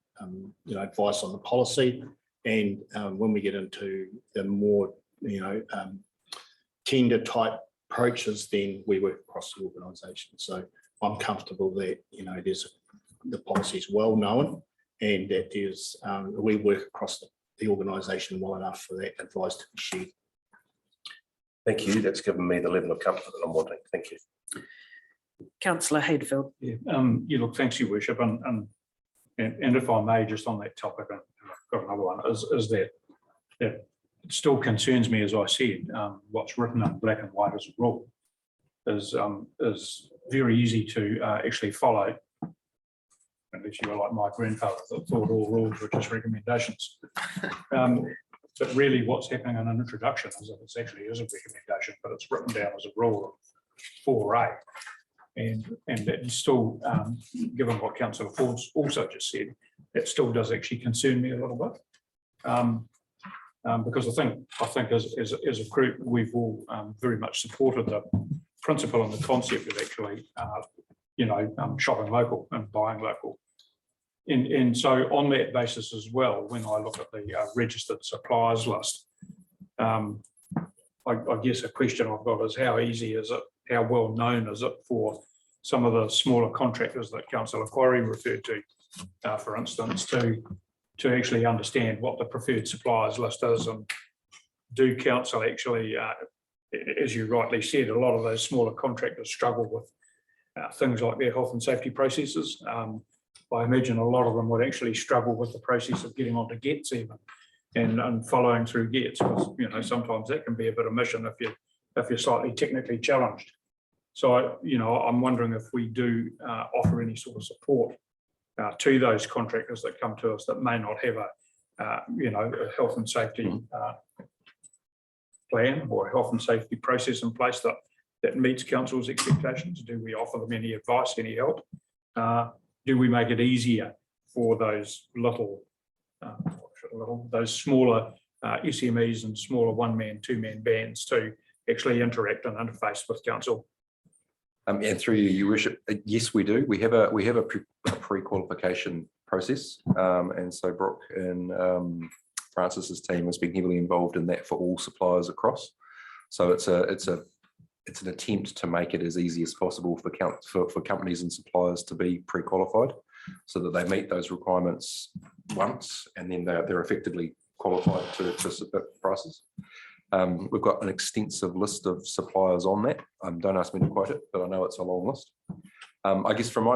advice on the policy. And when we get into the more tender type approaches, then we work across the organisation. So I'm comfortable that the policy is well known and that we work across the organisation well enough for that advice to be shared. Thank you. That's given me the level of comfort that I'm wanting. Thank you. Councillor Hadfield. Yeah, look, thanks, Your Worship. And if I may, just on that topic, and I've got another one, is that it still concerns me, as I said, what's written in black and white as a rule is very easy to actually follow, unless you were like my grandfather that thought all rules were just recommendations. But really what's happening in an introduction is that it actually is a recommendation, but it's written down as a rule of 4A. And that still, given what Councillor Ford's also just said, it still does actually concern me a little bit. Because I think as a group, we've all very much supported the principle and the concept of actually, shopping local and buying local. And so on that basis as well, when I look at the registered suppliers list, I guess a question I've got is how easy is it, how well known is it for some of the smaller contractors that Councillor Quarry referred to, for instance, to actually understand what the preferred suppliers list is, and do council actually, as you rightly said, a lot of those smaller contractors struggle with things like their health and safety processes. I imagine a lot of them would actually struggle with the process of getting onto GETS even and following through GETS, because sometimes that can be a bit of mission if you're slightly technically challenged. So I'm wondering if we do offer any sort of support to those contractors that come to us that may not have a health and safety plan or a health and safety process in place that meets council's expectations. Do we offer them any advice, any help? Do we make it easier for those those smaller SMEs and smaller one-man, two-man bands to actually interact and interface with council? And through you, Your Worship, yes, we do. We have a pre-qualification process, and so Brooke and Francis's team has been heavily involved in that for all suppliers across. So it's an attempt to make it as easy as possible for companies and suppliers to be pre-qualified, so that they meet those requirements once, and then they're effectively qualified to submit prices. We've got an extensive list of suppliers on that. Don't ask me to quote it, but I know it's a long list. I guess from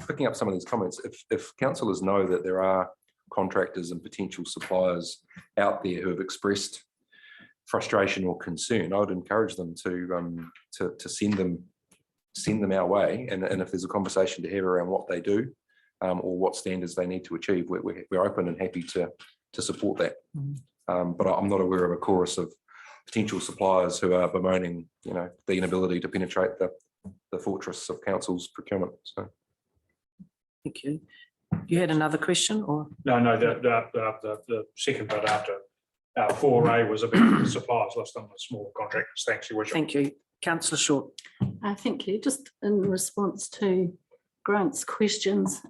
picking up some of these comments, if councillors know that there are contractors and potential suppliers out there who have expressed frustration or concern, I would encourage them to send them our way. And if there's a conversation to have around what they do or what standards they need to achieve, we're open and happy to support that. But I'm not aware of a chorus of potential suppliers who are bemoaning, the inability to penetrate the fortress of council's procurement. So. Thank you. You had another question or? No, the second bit after 4A was about suppliers list on the small contractors. Thanks, Your Worship. Thank you. Councillor Short. Thank you. Just in response to Grant's questions,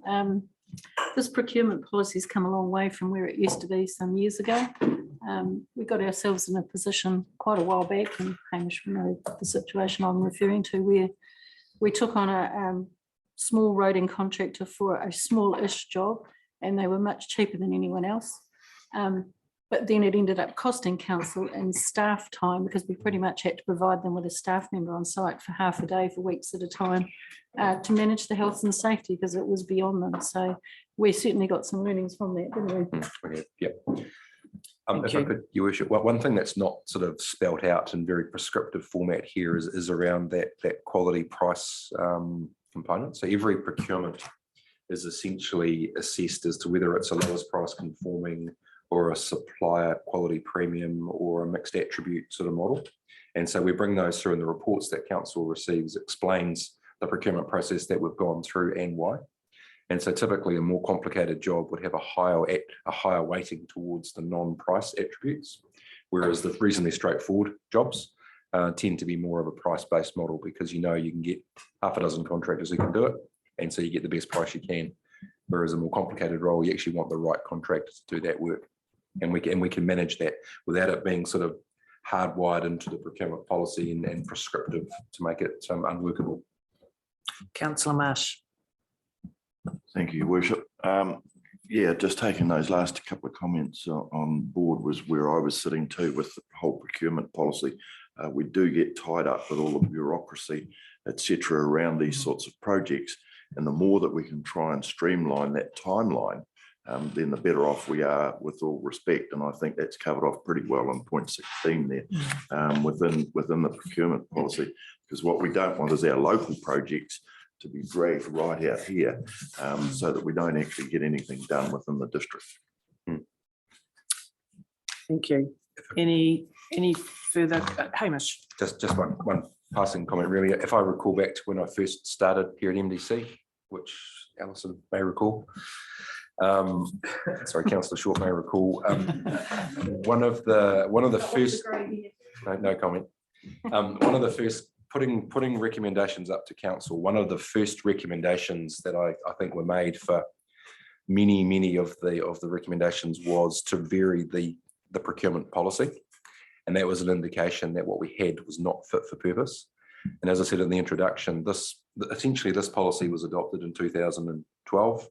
this procurement policy has come a long way from where it used to be some years ago. We got ourselves in a position quite a while back, and Hamish will know the situation I'm referring to, where we took on a small roading contractor for a small-ish job, and they were much cheaper than anyone else. But then it ended up costing council in staff time, because we pretty much had to provide them with a staff member on site for half a day for weeks at a time to manage the health and safety, because it was beyond them. So we certainly got some learnings from that, didn't we? Yep. If I could, Your Worship, one thing that's not sort of spelt out in very prescriptive format here is around that quality price component. So every procurement is essentially assessed as to whether it's a lowest price conforming or a supplier quality premium or a mixed attribute sort of model. And so we bring those through in the reports that council receives, explains the procurement process that we've gone through and why. And so typically a more complicated job would have a higher weighting towards the non-price attributes, whereas the reasonably straightforward jobs tend to be more of a price-based model, because you can get half a dozen contractors who can do it, and so you get the best price you can. Whereas a more complicated role, you actually want the right contractor to do that work, and we can manage that without it being sort of hardwired into the procurement policy and prescriptive to make it unworkable. Councillor Marsh. Thank you, Your Worship. Yeah, just taking those last couple of comments on board was where I was sitting too with the whole procurement policy. We do get tied up with all the bureaucracy, etc., around these sorts of projects. And the more that we can try and streamline that timeline, then the better off we are, with all respect. And I think that's covered off pretty well on point 16 there within the procurement policy, because what we don't want is our local projects to be dragged right out here so that we don't actually get anything done within the district. Thank you. Any further, Hamish? Just one passing comment, really. If I recall back to when I first started here at MDC, which Alison may recall, sorry, Councillor Short may recall, one of the first, no comment, one of the first, putting recommendations up to council, one of the first recommendations that I think were made for many of the recommendations was to vary the procurement policy. And that was an indication that what we had was not fit for purpose. And as I said in the introduction, essentially this policy was adopted in 2012.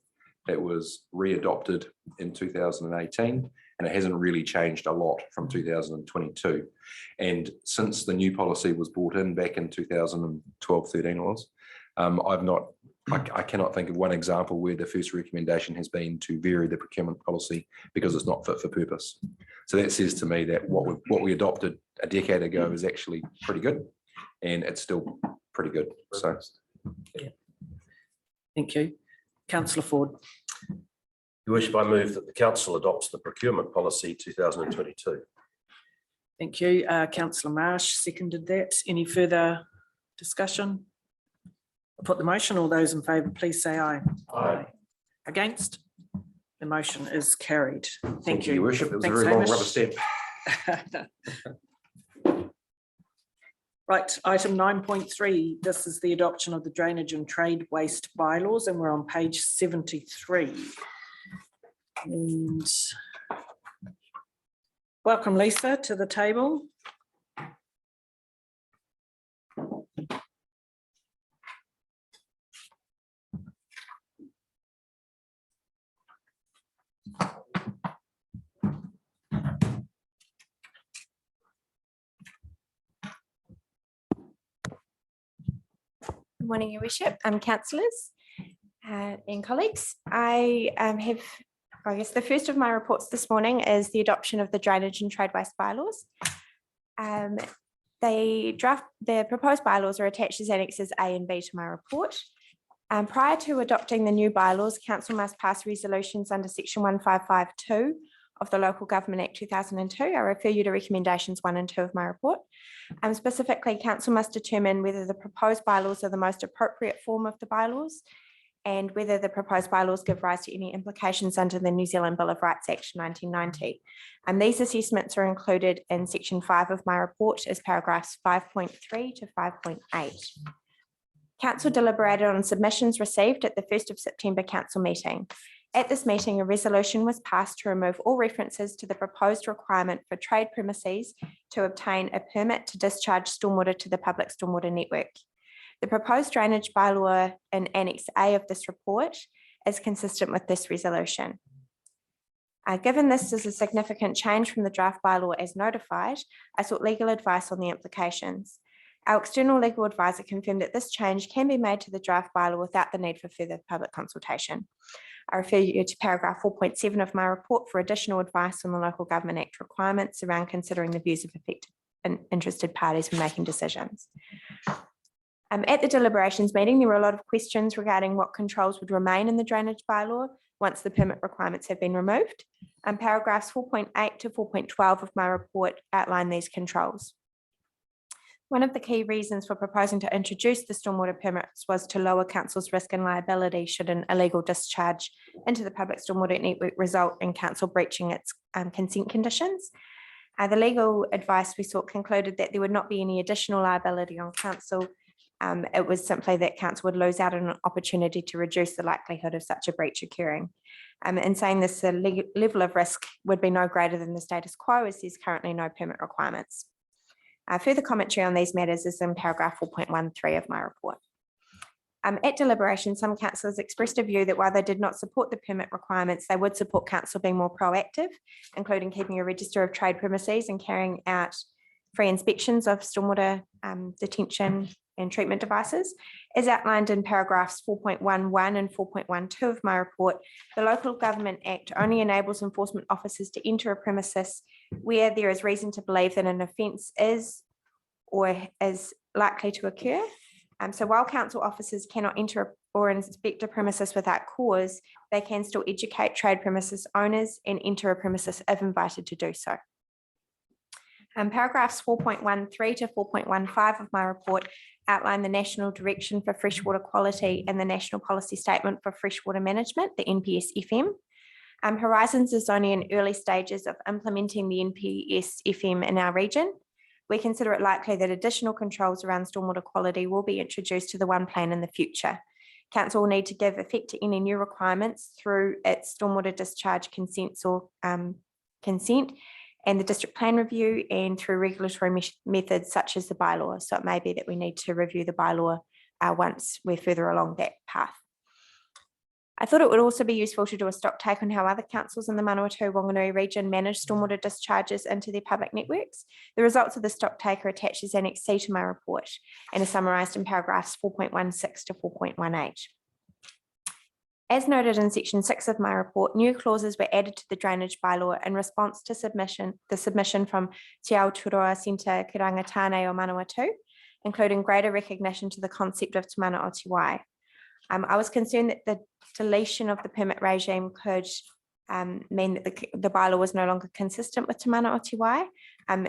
It was re-adopted in 2018, and it hasn't really changed a lot from 2022. And since the new policy was brought in back in 2012-13 was, I cannot think of one example where the first recommendation has been to vary the procurement policy because it's not fit for purpose. So that says to me that what we adopted a decade ago is actually pretty good, and it's still pretty good. So, yeah. Thank you. Councillor Ford. Your Worship, I move that the council adopts the procurement policy 2022. Thank you. Councillor Marsh seconded that. Any further discussion? I'll put the motion. All those in favour, please say aye. Aye. Against? The motion is carried. Thank you, Your Worship. It was a very long rubber stamp. Right, item 9.3. This is the adoption of the drainage and trade waste bylaws, and we're on page 73. And welcome, Lisa, to the table. Good morning, Your Worship, councillors and colleagues. I guess the first of my reports this morning is the adoption of the drainage and trade waste bylaws. The proposed bylaws are attached as annexes A and B to my report. Prior to adopting the new bylaws, council must pass resolutions under section 1552 of the Local Government Act 2002. I refer you to recommendations 1 and 2 of my report. Specifically, council must determine whether the proposed bylaws are the most appropriate form of the bylaws and whether the proposed bylaws give rise to any implications under the New Zealand Bill of Rights Act 1990. These assessments are included in section 5 of my report as paragraphs 5.3 to 5.8. Council deliberated on submissions received at the 1st of September council meeting. At this meeting, a resolution was passed to remove all references to the proposed requirement for trade premises to obtain a permit to discharge stormwater to the public stormwater network. The proposed drainage bylaw in Annex A of this report is consistent with this resolution. Given this is a significant change from the draft bylaw as notified, I sought legal advice on the implications. Our external legal advisor confirmed that this change can be made to the draft bylaw without the need for further public consultation. I refer you to paragraph 4.7 of my report for additional advice on the Local Government Act requirements around considering the views of affected and interested parties when making decisions. At the deliberations meeting, there were a lot of questions regarding what controls would remain in the drainage bylaw once the permit requirements have been removed. Paragraphs 4.8 to 4.12 of my report outline these controls. One of the key reasons for proposing to introduce the stormwater permits was to lower council's risk and liability should an illegal discharge into the public stormwater network result in council breaching its consent conditions. The legal advice we sought concluded that there would not be any additional liability on council. It was simply that council would lose out on an opportunity to reduce the likelihood of such a breach occurring. In saying this, the level of risk would be no greater than the status quo as there's currently no permit requirements. Further commentary on these matters is in paragraph 4.13 of my report. At deliberation, some councillors expressed a view that while they did not support the permit requirements, they would support council being more proactive, including keeping a register of trade premises and carrying out free inspections of stormwater detention and treatment devices. As outlined in paragraphs 4.11 and 4.12 of my report, the Local Government Act only enables enforcement officers to enter a premises where there is reason to believe that an offence is or is likely to occur. So while council officers cannot enter or inspect a premises without cause, they can still educate trade premises owners and enter a premises if invited to do so. Paragraphs 4.13 to 4.15 of my report outline the National Direction for Freshwater Quality and the National Policy Statement for Freshwater Management, the NPS-FM. Horizons is only in early stages of implementing the NPS-FM in our region. We consider it likely that additional controls around stormwater quality will be introduced to the One Plan in the future. Council will need to give effect to any new requirements through its stormwater discharge consents or consent and the district plan review and through regulatory methods such as the bylaw. So it may be that we need to review the bylaw once we're further along that path. I thought it would also be useful to do a stock take on how other councils in the Manawatu-Wanganui region manage stormwater discharges into their public networks. The results of the stock take are attached as Annex C to my report and are summarised in paragraphs 4.16 to 4.18. As noted in section 6 of my report, new clauses were added to the drainage bylaw in response to the submission from Te Aotearoa Centre Ki Rangatane o Manawatu, including greater recognition to the concept of Te Mana o Te Wai. I was concerned that the deletion of the permit regime could mean that the bylaw was no longer consistent with Te Mana o Te Wai,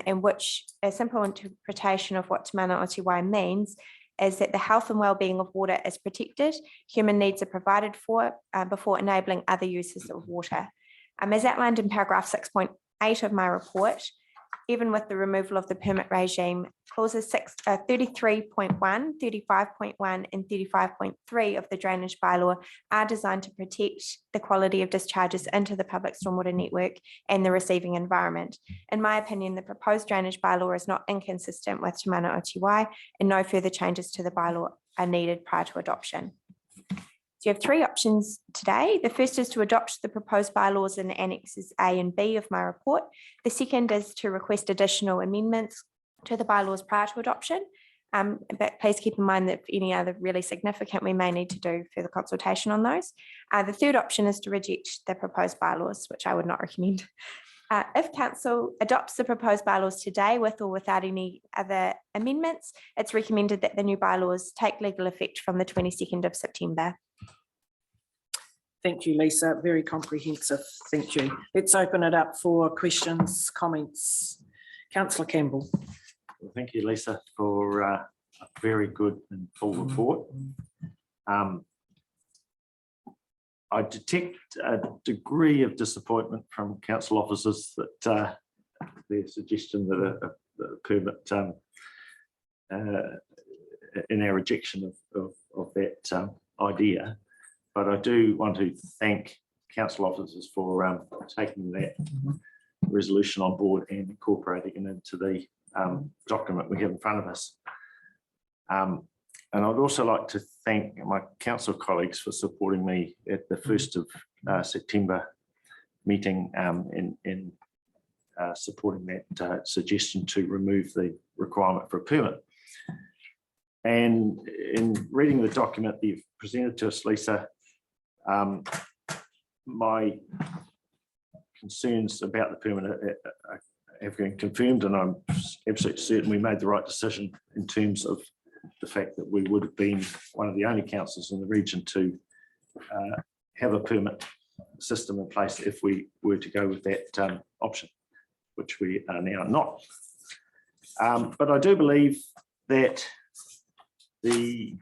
in which a simple interpretation of what Te Mana o Te Wai means is that the health and well-being of water is protected, human needs are provided for before enabling other uses of water. As outlined in paragraph 6.8 of my report, even with the removal of the permit regime, clauses 33.1, 35.1 and 35.3 of the drainage bylaw are designed to protect the quality of discharges into the public stormwater network and the receiving environment. In my opinion, the proposed drainage bylaw is not inconsistent with Te Mana o Te Wai, and no further changes to the bylaw are needed prior to adoption. So you have three options today. The first is to adopt the proposed bylaws in annexes A and B of my report. The second is to request additional amendments to the bylaws prior to adoption. But please keep in mind that if any other really significant, we may need to do further consultation on those. The third option is to reject the proposed bylaws, which I would not recommend. If council adopts the proposed bylaws today with or without any other amendments, it's recommended that the new bylaws take legal effect from the 22nd of September. Thank you, Lisa. Very comprehensive. Thank you. Let's open it up for questions, comments. Councillor Campbell. Well, thank you, Lisa, for a very good and full report. I detect a degree of disappointment from council officers that their suggestion that a permit in our rejection of that idea. But I do want to thank council officers for taking that resolution on board and incorporating it into the document we have in front of us. And I'd also like to thank my council colleagues for supporting me at the 1st of September meeting in supporting that suggestion to remove the requirement for a permit. And in reading the document that you've presented to us, Lisa, my concerns about the permit have been confirmed, and I'm absolutely certain we made the right decision in terms of the fact that we would have been one of the only councils in the region to have a permit system in place if we were to go with that option, which we are now not. But I do believe that the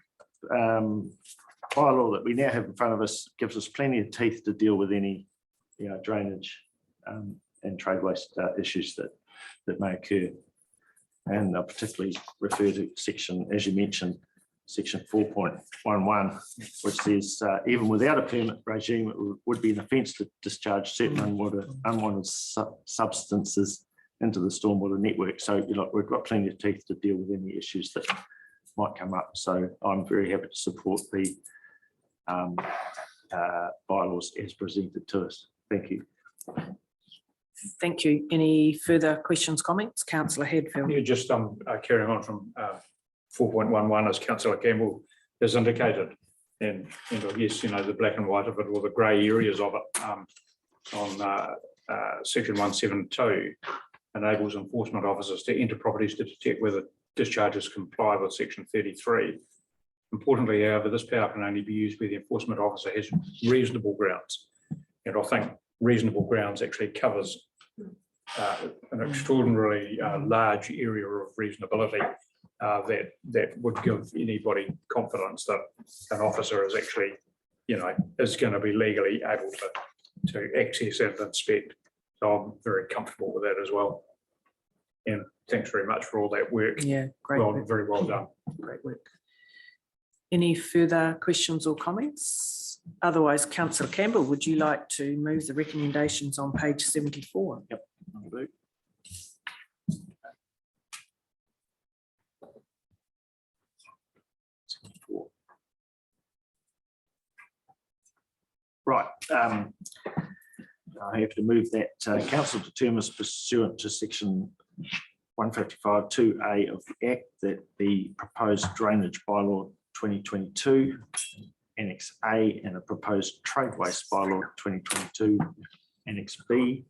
bylaw that we now have in front of us gives us plenty of teeth to deal with any drainage and trade waste issues that may occur. And I'll particularly refer to section, as you mentioned, section 4.11, which says even without a permit regime, it would be an offence to discharge certain unwanted substances into the stormwater network. So we've got plenty of teeth to deal with any issues that might come up. So I'm very happy to support the bylaws as presented to us. Thank you. Thank you. Any further questions, comments? Councillor Hadfield. Yeah, just carrying on from 4.11, as Councillor Campbell has indicated, and I guess the black and white of it, or the grey areas of it, on section 172 enables enforcement officers to enter properties to detect whether discharges comply with section 33. Importantly, however, this power can only be used where the enforcement officer has reasonable grounds, and I think reasonable grounds actually covers an extraordinarily large area of reasonability that would give anybody confidence that an officer is actually, is going to be legally able to access and inspect. So I'm very comfortable with that as well. And thanks very much for all that work. Yeah, great. Well, very well done. Great work. Any further questions or comments? Otherwise, Councillor Campbell, would you like to move the recommendations on page 74? Yep. Right. I have to move that council determines pursuant to section 155(2)(a) of the Act that the proposed drainage bylaw 2022 Annex A and a proposed trade waste bylaw 2022 Annex B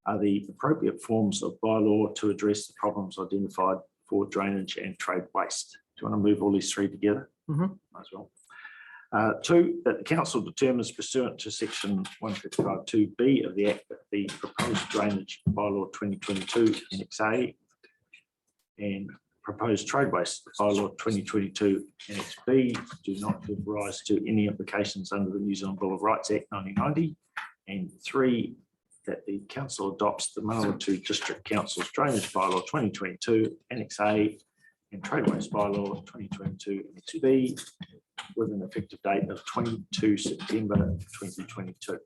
are the appropriate forms of bylaw to address the problems identified for drainage and trade waste. Do you want to move all these three together? Mm-hmm. Might as well. 2, that the council determines pursuant to section 155(2)(b) of the Act that the proposed drainage bylaw 2022 Annex A and proposed trade waste bylaw 2022 Annex B do not give rise to any implications under the New Zealand Bill of Rights Act 1990. And 3, that the council adopts the Manawatu District Council's drainage bylaw 2022 Annex A and trade waste bylaw 2022 Annex B with an effective date of 22 September 2022.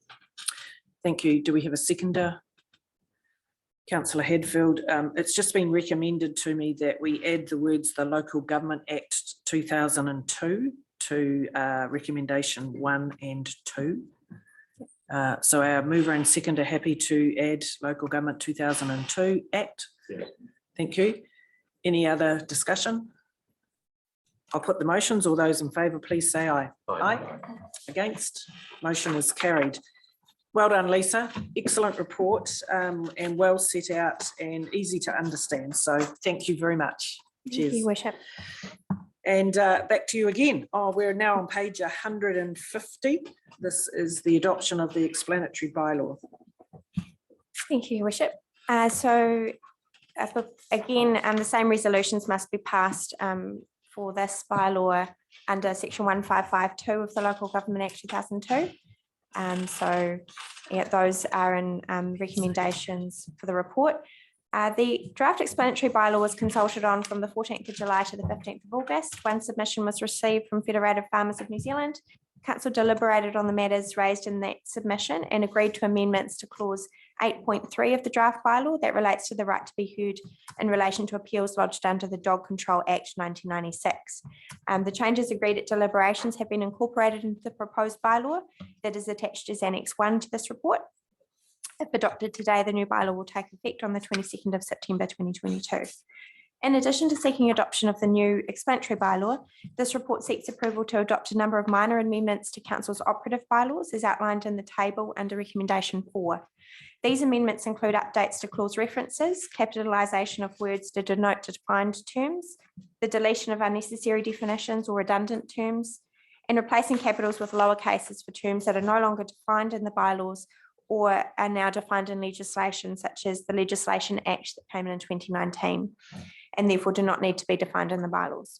Thank you. Do we have a seconder? Councillor Hadfield, it's just been recommended to me that we add the words the Local Government Act 2002 to recommendation 1 and 2. So our mover and seconder happy to add Local Government 2002 Act. Yeah. Thank you. Any other discussion? I'll put the motions. All those in favour, please say aye. Aye. Against? Motion is carried. Well done, Lisa. Excellent report and well set out and easy to understand. So thank you very much. Thank Cheers. you, Worship. And back to you again. Oh, we're now on page 150. This is the adoption of the explanatory bylaw. Thank you, Your Worship. Again, the same resolutions must be passed for this bylaw under section 1552 of the Local Government Act 2002. So yeah, those are in recommendations for the report. The draft explanatory bylaw was consulted on from the 14th of July to the 15th of August. One submission was received from Federated Farmers of New Zealand. Council deliberated on the matters raised in that submission and agreed to amendments to clause 8.3 of the draft bylaw that relates to the right to be heard in relation to appeals lodged under the Dog Control Act 1996. The changes agreed at deliberations have been incorporated into the proposed bylaw that is attached as Annex 1 to this report. If adopted today, the new bylaw will take effect on the 22nd of September 2022. In addition to seeking adoption of the new explanatory bylaw, this report seeks approval to adopt a number of minor amendments to Council's operative bylaws as outlined in the table under recommendation 4. These amendments include updates to clause references, capitalisation of words to denote defined terms, the deletion of unnecessary definitions or redundant terms, and replacing capitals with lower cases for terms that are no longer defined in the bylaws or are now defined in legislation such as the Legislation Act that came in 2019 and therefore do not need to be defined in the bylaws.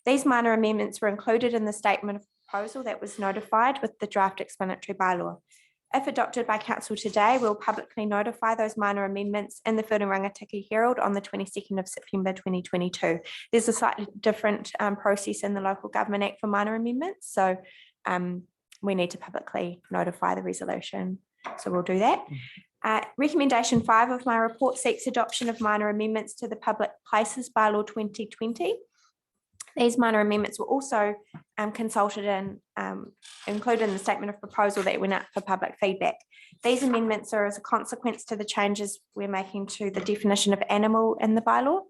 These minor amendments were included in the statement of proposal that was notified with the draft explanatory bylaw. If adopted by Council today, we'll publicly notify those minor amendments in the Whirling-Rangatiki Herald on the 22nd of September 2022. There's a slightly different process in the Local Government Act for minor amendments, so we need to publicly notify the resolution. So we'll do that. Recommendation 5 of my report seeks adoption of minor amendments to the Public Places Bylaw 2020. These minor amendments were also consulted and included in the statement of proposal that went out for public feedback. These amendments are as a consequence to the changes we're making to the definition of animal in the bylaw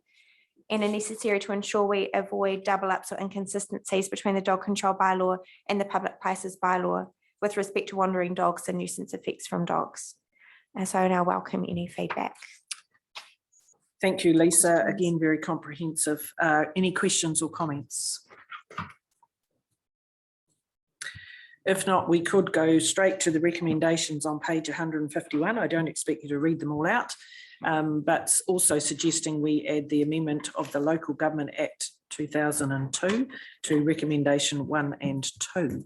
and are necessary to ensure we avoid double ups or inconsistencies between the dog control bylaw and the Public Places Bylaw with respect to wandering dogs and nuisance effects from dogs. And so I now welcome any feedback. Thank you, Lisa. Again, very comprehensive. Any questions or comments? If not, we could go straight to the recommendations on page 151. I don't expect you to read them all out, but also suggesting we add the amendment of the Local Government Act 2002 to recommendation 1 and 2.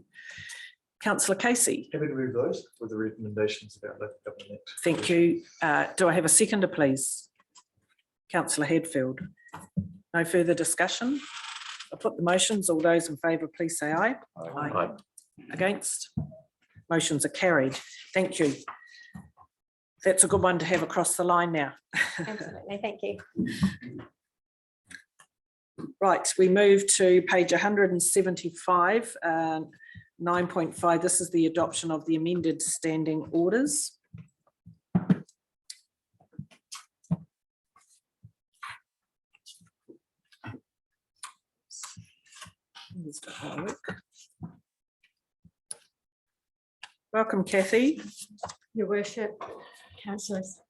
Councillor Casey. Happy to move those with the recommendations about Local Government Act. Thank you. Do I have a seconder, please? Councillor Hadfield. No further discussion. I'll put the motions. All those in favour, please say aye. Aye. Aye. Against? Motions are carried. Thank you. That's a good one to have across the line now. Absolutely, thank you. Right, we move to page 175, 9.5. This is the adoption of the amended standing orders. Welcome, Kathy. Your Worship, councillors.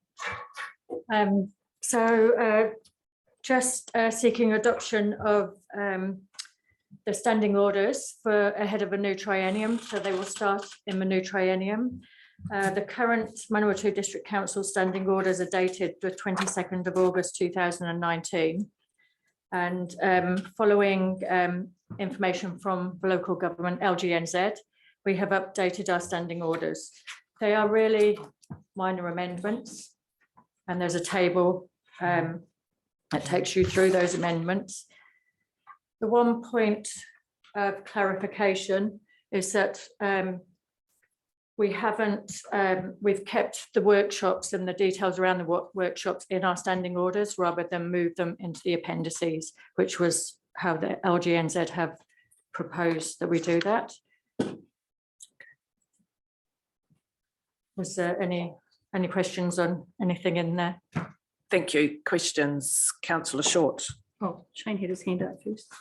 Just seeking adoption of the standing orders for ahead of a new triennium, so they will start in the new triennium. The current Manawatu District Council standing orders are dated the 22nd of August 2019. And following information from the local government, LGNZ, we have updated our standing orders. They are really minor amendments, and there's a table that takes you through those amendments. The one point of clarification is that we've kept the workshops and the details around the workshops in our standing orders rather than move them into the appendices, which was how the LGNZ have proposed that we do that. Was there any questions on anything in there? Thank you. Questions, Councillor Short. Oh, Shane had his hand up first.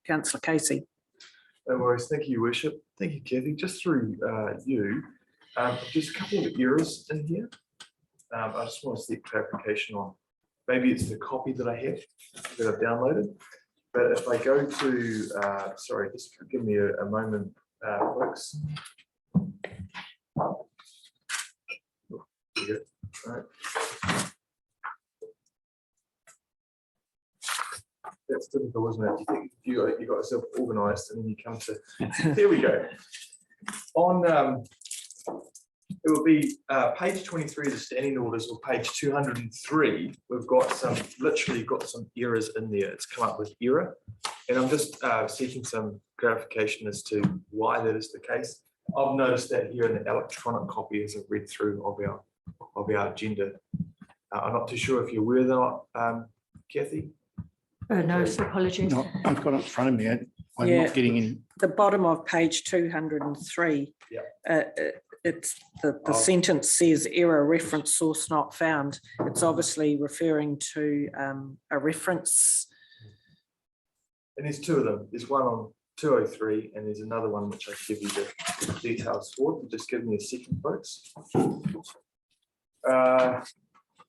Councillor Casey. No worries. Thank you, Your Worship. Thank you, Kathy. Just through you, There's a couple of errors in here. I just want to seek clarification on, maybe it's the copy that I have that I've downloaded. But if I go to, sorry, just give me a moment, folks. Right. That's typical, isn't it? You think you got yourself organised and then you come to, there we go. On, it will be page 23 of the standing orders, or page 203. We've got literally got some errors in there. It's come up with error. And I'm just seeking some clarification as to why that is the case. I've noticed that here in the electronic copy as I've read through of our agenda. I'm not too sure if you're aware of that, Kathy. No, so apologies. No, I've got it in front of me. I'm Yeah. not getting any. The bottom of page 203. Yeah. It's the sentence says error reference source not found. It's obviously referring to a reference. And there's two of them. There's one on 203 and there's another one which I'll give you the details for. Just give me a second, folks.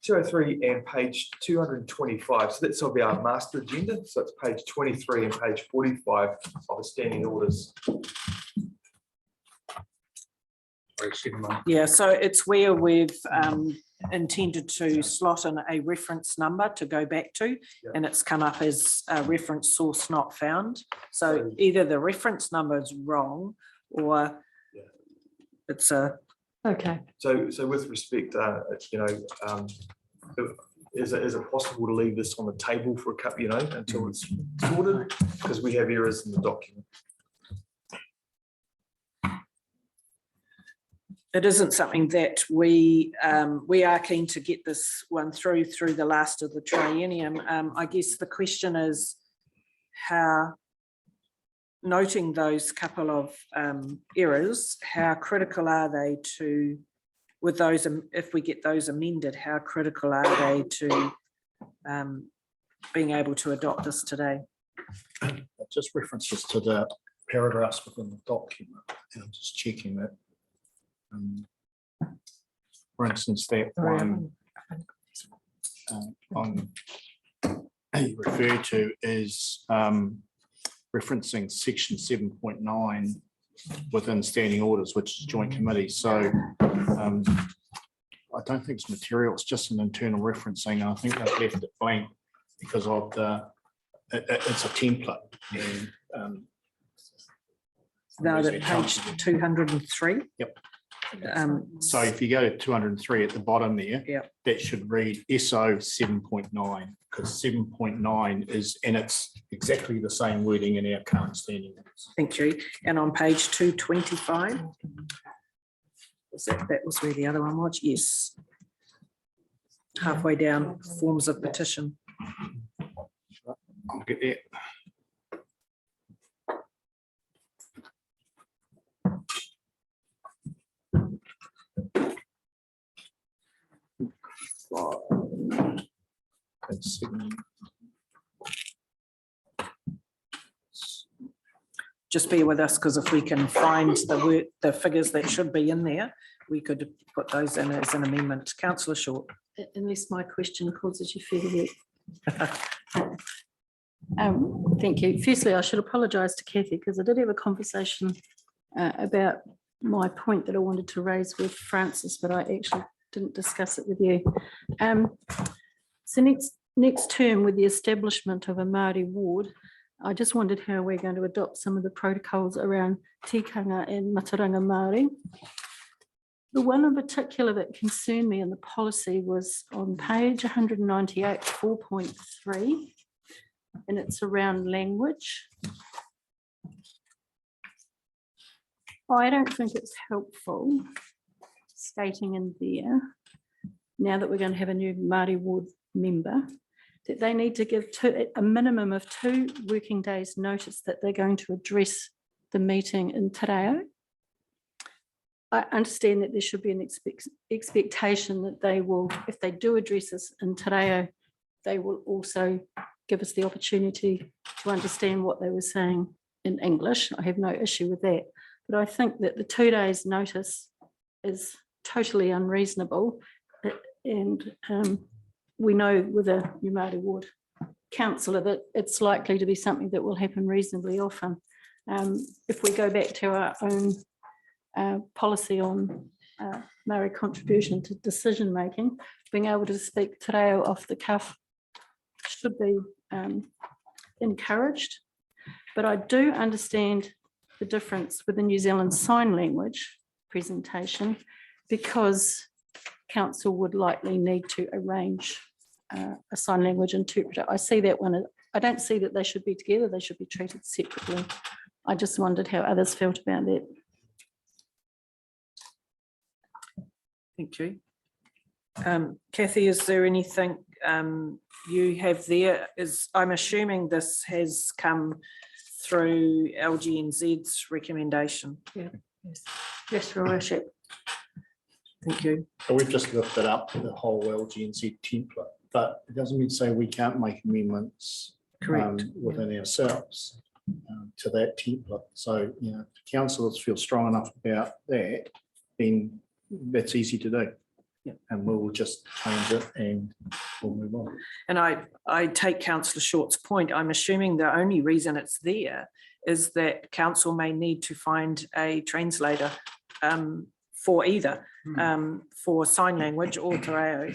203 and page 225. So that's of our master agenda. So it's page 23 and page 45 of the standing orders. Yeah, so it's where we've intended to slot in a reference number to go back to, and it's come up as a reference source not found. So either the reference number is wrong or it's a. Okay. So with respect, is it possible to leave this on the table for a couple, until it's sorted? Because we have errors in the document. It isn't something that we are keen to get this one through the last of the triennium. I guess the question is how, noting those couple of errors, how critical are they to, with those, if we get those amended, how critical are they to being able to adopt this today? It just references to the paragraphs within the document, and I'm just checking that. For instance, that one on you refer to is referencing section 7.9 within standing orders, which is joint committee. So I don't think it's material, it's just an internal referencing. I think they've left it blank because of it's a template. And, now that page 203. Yep. So if you go to 203 at the bottom there, that should read SO 7.9, because 7.9 is, and it's exactly the same wording in our current standing orders. Thank you. And on page 225, that was where the other one was? Yes. Halfway down, forms of petition. I'll get there. Just bear with us, because if we can find the figures that should be in there, we could put those in as an amendment. Councillor Short. Unless my question causes you further work. Thank you. Firstly, I should apologise to Kathy, because I did have a conversation about my point that I wanted to raise with Francis, but I actually didn't discuss it with you. So next term, with the establishment of a Māori ward, I just wondered how we're going to adopt some of the protocols around tikanga and mataranga Māori. The one in particular that concerned me in the policy was on page 198, 4.3, and it's around language. I don't think it's helpful stating in there, now that we're going to have a new Māori ward member, that they need to give a minimum of 2 working days notice that they're going to address the meeting in Te Reo. I understand that there should be an expectation that they will, if they do address us in Te Reo, they will also give us the opportunity to understand what they were saying in English. I have no issue with that. But I think that the 2 days notice is totally unreasonable. And we know with a New Māori ward councillor that it's likely to be something that will happen reasonably often. If we go back to our own policy on Māori contribution to decision making, being able to speak te reo off the cuff should be encouraged. But I do understand the difference with the New Zealand Sign Language presentation, because council would likely need to arrange a sign language interpreter. I see that one. I don't see that they should be together. They should be treated separately. I just wondered how others felt about that. Thank you. Kathy, is there anything you have there? I'm assuming this has come through LGNZ's recommendation. Yeah. Yes, Your Worship. Thank you. So we've just lifted up the whole LGNZ template, but it doesn't mean to say we can't make amendments within ourselves to that template. So, you know, if councillors feel strong enough about that, then that's easy to do. Yeah. And we'll just change it and we'll move on. And I take Councillor Short's point. I'm assuming the only reason it's there is that council may need to find a translator for either for sign language or te reo.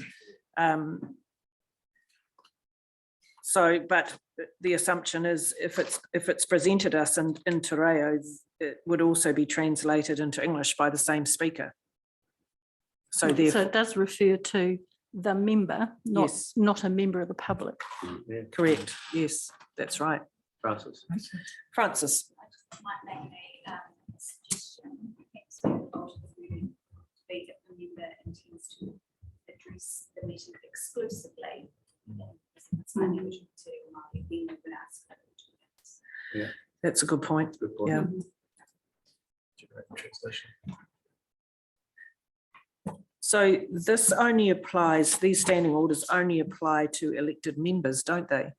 So, but the assumption is if it's presented us in te reo, it would also be translated into English by the same speaker. So it does refer to the member, not a member of the public. Yeah. Correct. Yes, that's right. Francis. Francis. Might make a suggestion. Be that the member intends to address the meeting exclusively. Yeah, that's a good point. Good point. Yeah. So this only applies, these standing orders only apply to elected members, don't they?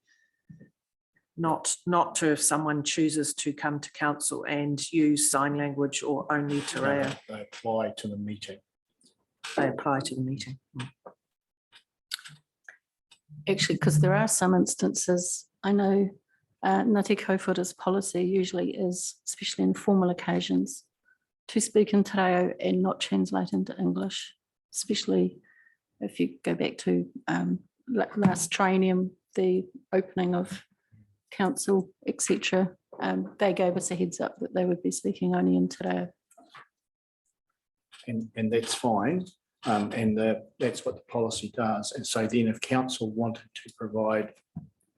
Not to if someone chooses to come to council and use sign language or only te reo. They apply to the meeting. They apply to the meeting. Actually, because there are some instances, I know Ngāti Kaupūra's policy usually is, especially in formal occasions, to speak in te reo and not translate into English, especially if you go back to last triennium, the opening of council, etc. They gave us a heads up that they would be speaking only in te reo. And that's fine. That's what the policy does. And so then if council wanted to provide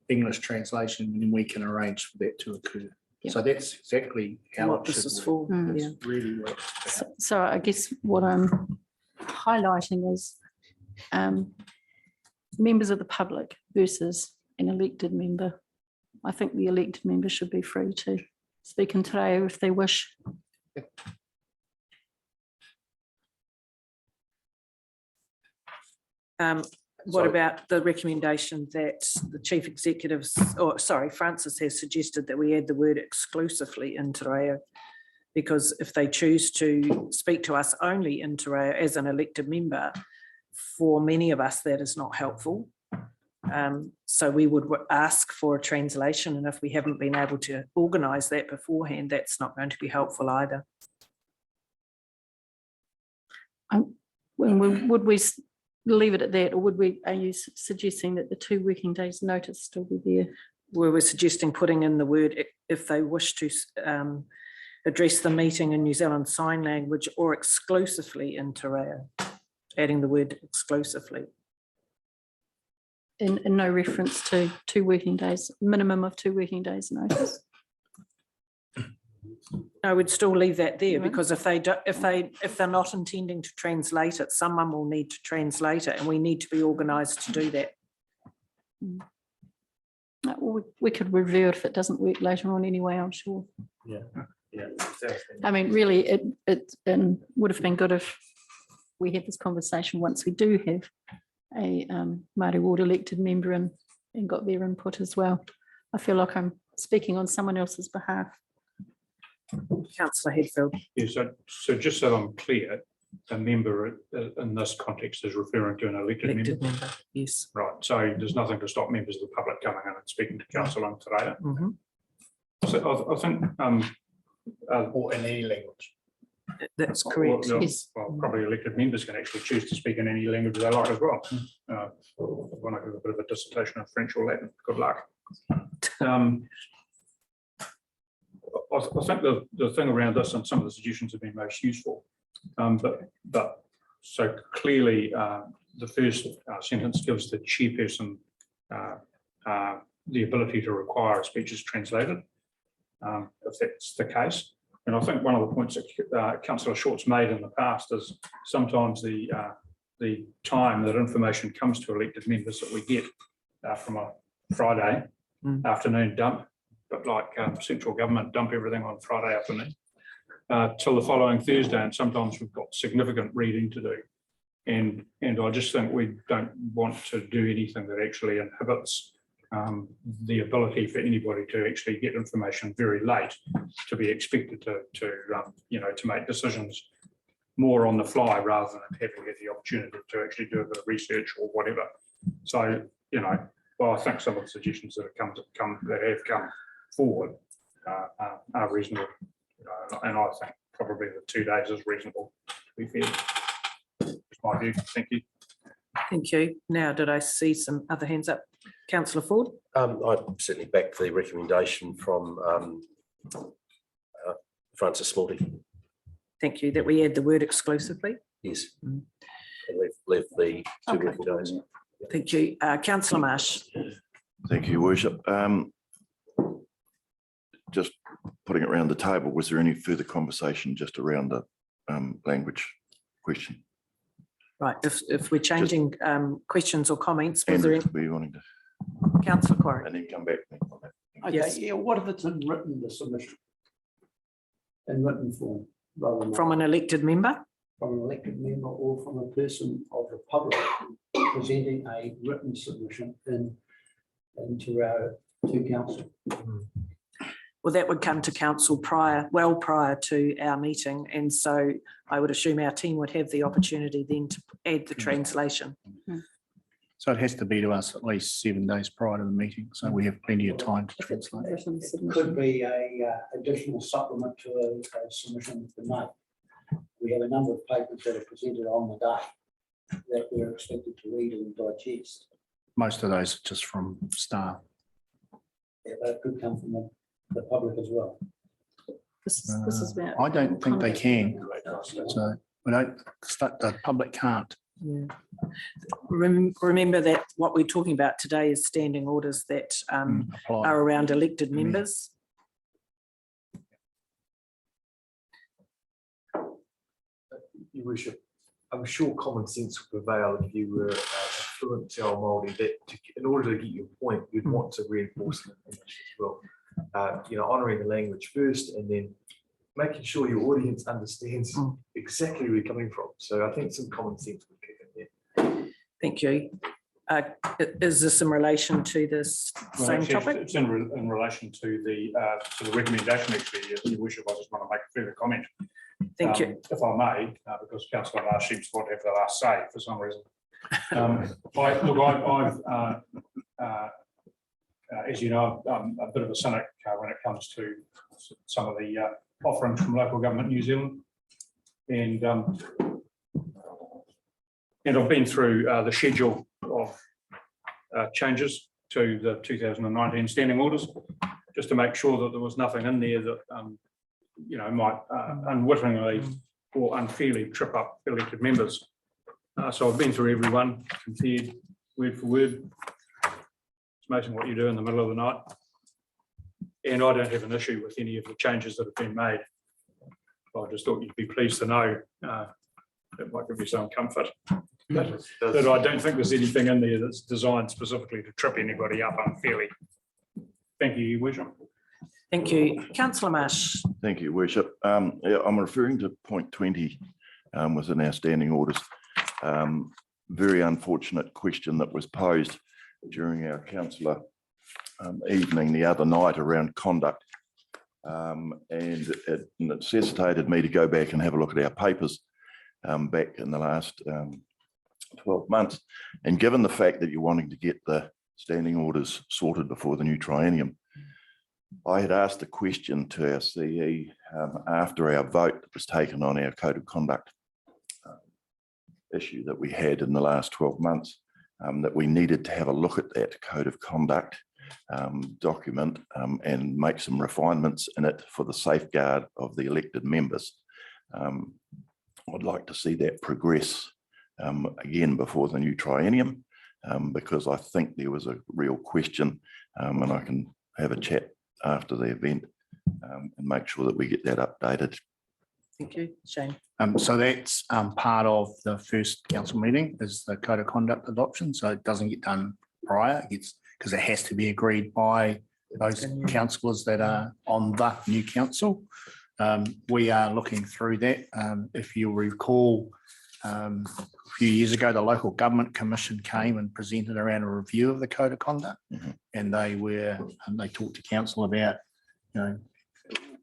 English translation, then we can arrange for that to occur. Yep. So that's exactly how What this is for. Yeah. really works. So I guess what I'm highlighting is members of the public versus an elected member. I think the elected member should be free to speak in te reo if they wish. What about the recommendation that the chief executives, or sorry, Francis has suggested that we add the word exclusively in te reo, because if they choose to speak to us only in te reo as an elected member, for many of us that is not helpful. So we would ask for a translation, and if we haven't been able to organise that beforehand, that's not going to be helpful either. Would we leave it at that, or are you suggesting that the 2 working days notice still be there? We were suggesting putting in the word if they wish to address the meeting in New Zealand Sign Language or exclusively in te reo, adding the word exclusively. And no reference to 2 working days, minimum of 2 working days notice. I would still leave that there, because if they're not intending to translate it, someone will need to translate it, and we need to be organised to do that. We could review it if it doesn't work later on anyway, I'm sure. Yeah. I mean, really, it would have been good if we had this conversation once we do have a Māori ward elected member and got their input as well. I feel like I'm speaking on someone else's behalf. Councillor Hadfield. Yeah, so just so I'm clear, a member in this context is referring to an elected member. Member, yes. Right, so there's nothing to stop members of the public coming in and speaking to council on today. So I think or in any language. That's correct. Well, Yes. well, probably elected members can actually choose to speak in any language they like as well. When I give a bit of a dissertation in French or Latin, good luck. I think the thing around this and some of the suggestions have been most useful. But so clearly the first sentence gives the chairperson the ability to require a speech is translated, if that's the case. And I think one of the points that Councillor Short's made in the past is sometimes the time that information comes to elected members that we get from a Friday afternoon dump, but like central government dump everything on Friday afternoon till the following Thursday, and sometimes we've got significant reading to do. And I just think we don't want to do anything that actually inhibits the ability for anybody to actually get information very late, to be expected to make decisions more on the fly rather than having had the opportunity to actually do a bit of research or whatever. So, well, I think some of the suggestions that have come forward are reasonable, and I think probably the 2 days is reasonable, to be fair. That's my view. Thank you. Thank you. Now, did I see some other hands up? Councillor Ford. I certainly back the recommendation from Francis Smalley. Thank you. That we add the word exclusively. Yes. And leave the 2 working days. Thank you. Councillor Marsh. Thank you, Worship. Just putting it around the table, was there any further conversation just around the language question? Right, if we're changing questions or comments, was there Andrew, any? were you wanting to? Councillor Quarry. And then come back. Okay, Yes. yeah, what if it's in written, the submission? In written form, rather than From an elected member? from an elected member or from a person of the public presenting a written submission into our to council. Well, that would come to council prior to our meeting. And so I would assume our team would have the opportunity then to add the translation. So it has to be to us at least 7 days prior to the meeting, so we have plenty of time to translate. It could be a additional supplement to a submission for May. We have a number of papers that are presented on the day that we're expected to read and digest. Most of those are just from staff. Yeah, but it could come from the public as well. This is about. I don't think they can. So the public can't. Yeah. Remember that what we're talking about today is standing orders that are around elected members. Your Worship, I'm sure common sense would prevail if you were fluent Te Ao Māori, that in order to get your point, you'd want to reinforce it as well. Honouring the language first and then making sure your audience understands exactly where you're coming from. So I think some common sense would kick in there. Thank you. Is this in relation to this same topic? It's in relation to the recommendation, actually, Your Worship. I just want to make a further comment. Thank you. If I may, because Councillor Marsh seems to want to have the last say for some reason. As you know, I'm a bit of a cynic when it comes to some of the offerings from local government New Zealand. And I've been through the schedule of changes to the 2019 standing orders, just to make sure that there was nothing in there that might unwittingly or unfairly trip up elected members. So I've been through every one, compared word for word. It's amazing what you do in the middle of the night. And I don't have an issue with any of the changes that have been made. I just thought you'd be pleased to know it might give you some comfort. That I don't think there's anything in there that's designed specifically to trip anybody up unfairly. Thank you, Your Worship. Thank you. Councillor Marsh. Thank you, Worship. I'm referring to point 20 within our standing orders. Very unfortunate question that was posed during our councillor evening the other night around conduct. And it necessitated me to go back and have a look at our papers back in the last 12 months. And given the fact that you're wanting to get the standing orders sorted before the new triennium, I had asked a question to our CE after our vote that was taken on our code of conduct issue that we had in the last 12 months, that we needed to have a look at that code of conduct document and make some refinements in it for the safeguard of the elected members. I'd like to see that progress again before the new triennium, because I think there was a real question, and I can have a chat after the event and make sure that we get that updated. Thank you, Shane. So that's part of the first council meeting is the code of conduct adoption. So it doesn't get done prior. It's because it has to be agreed by those councillors that are on the new council. We are looking through that. If you recall, a few years ago, the Local Government Commission came and presented around a review of the code of conduct, and they talked to council about,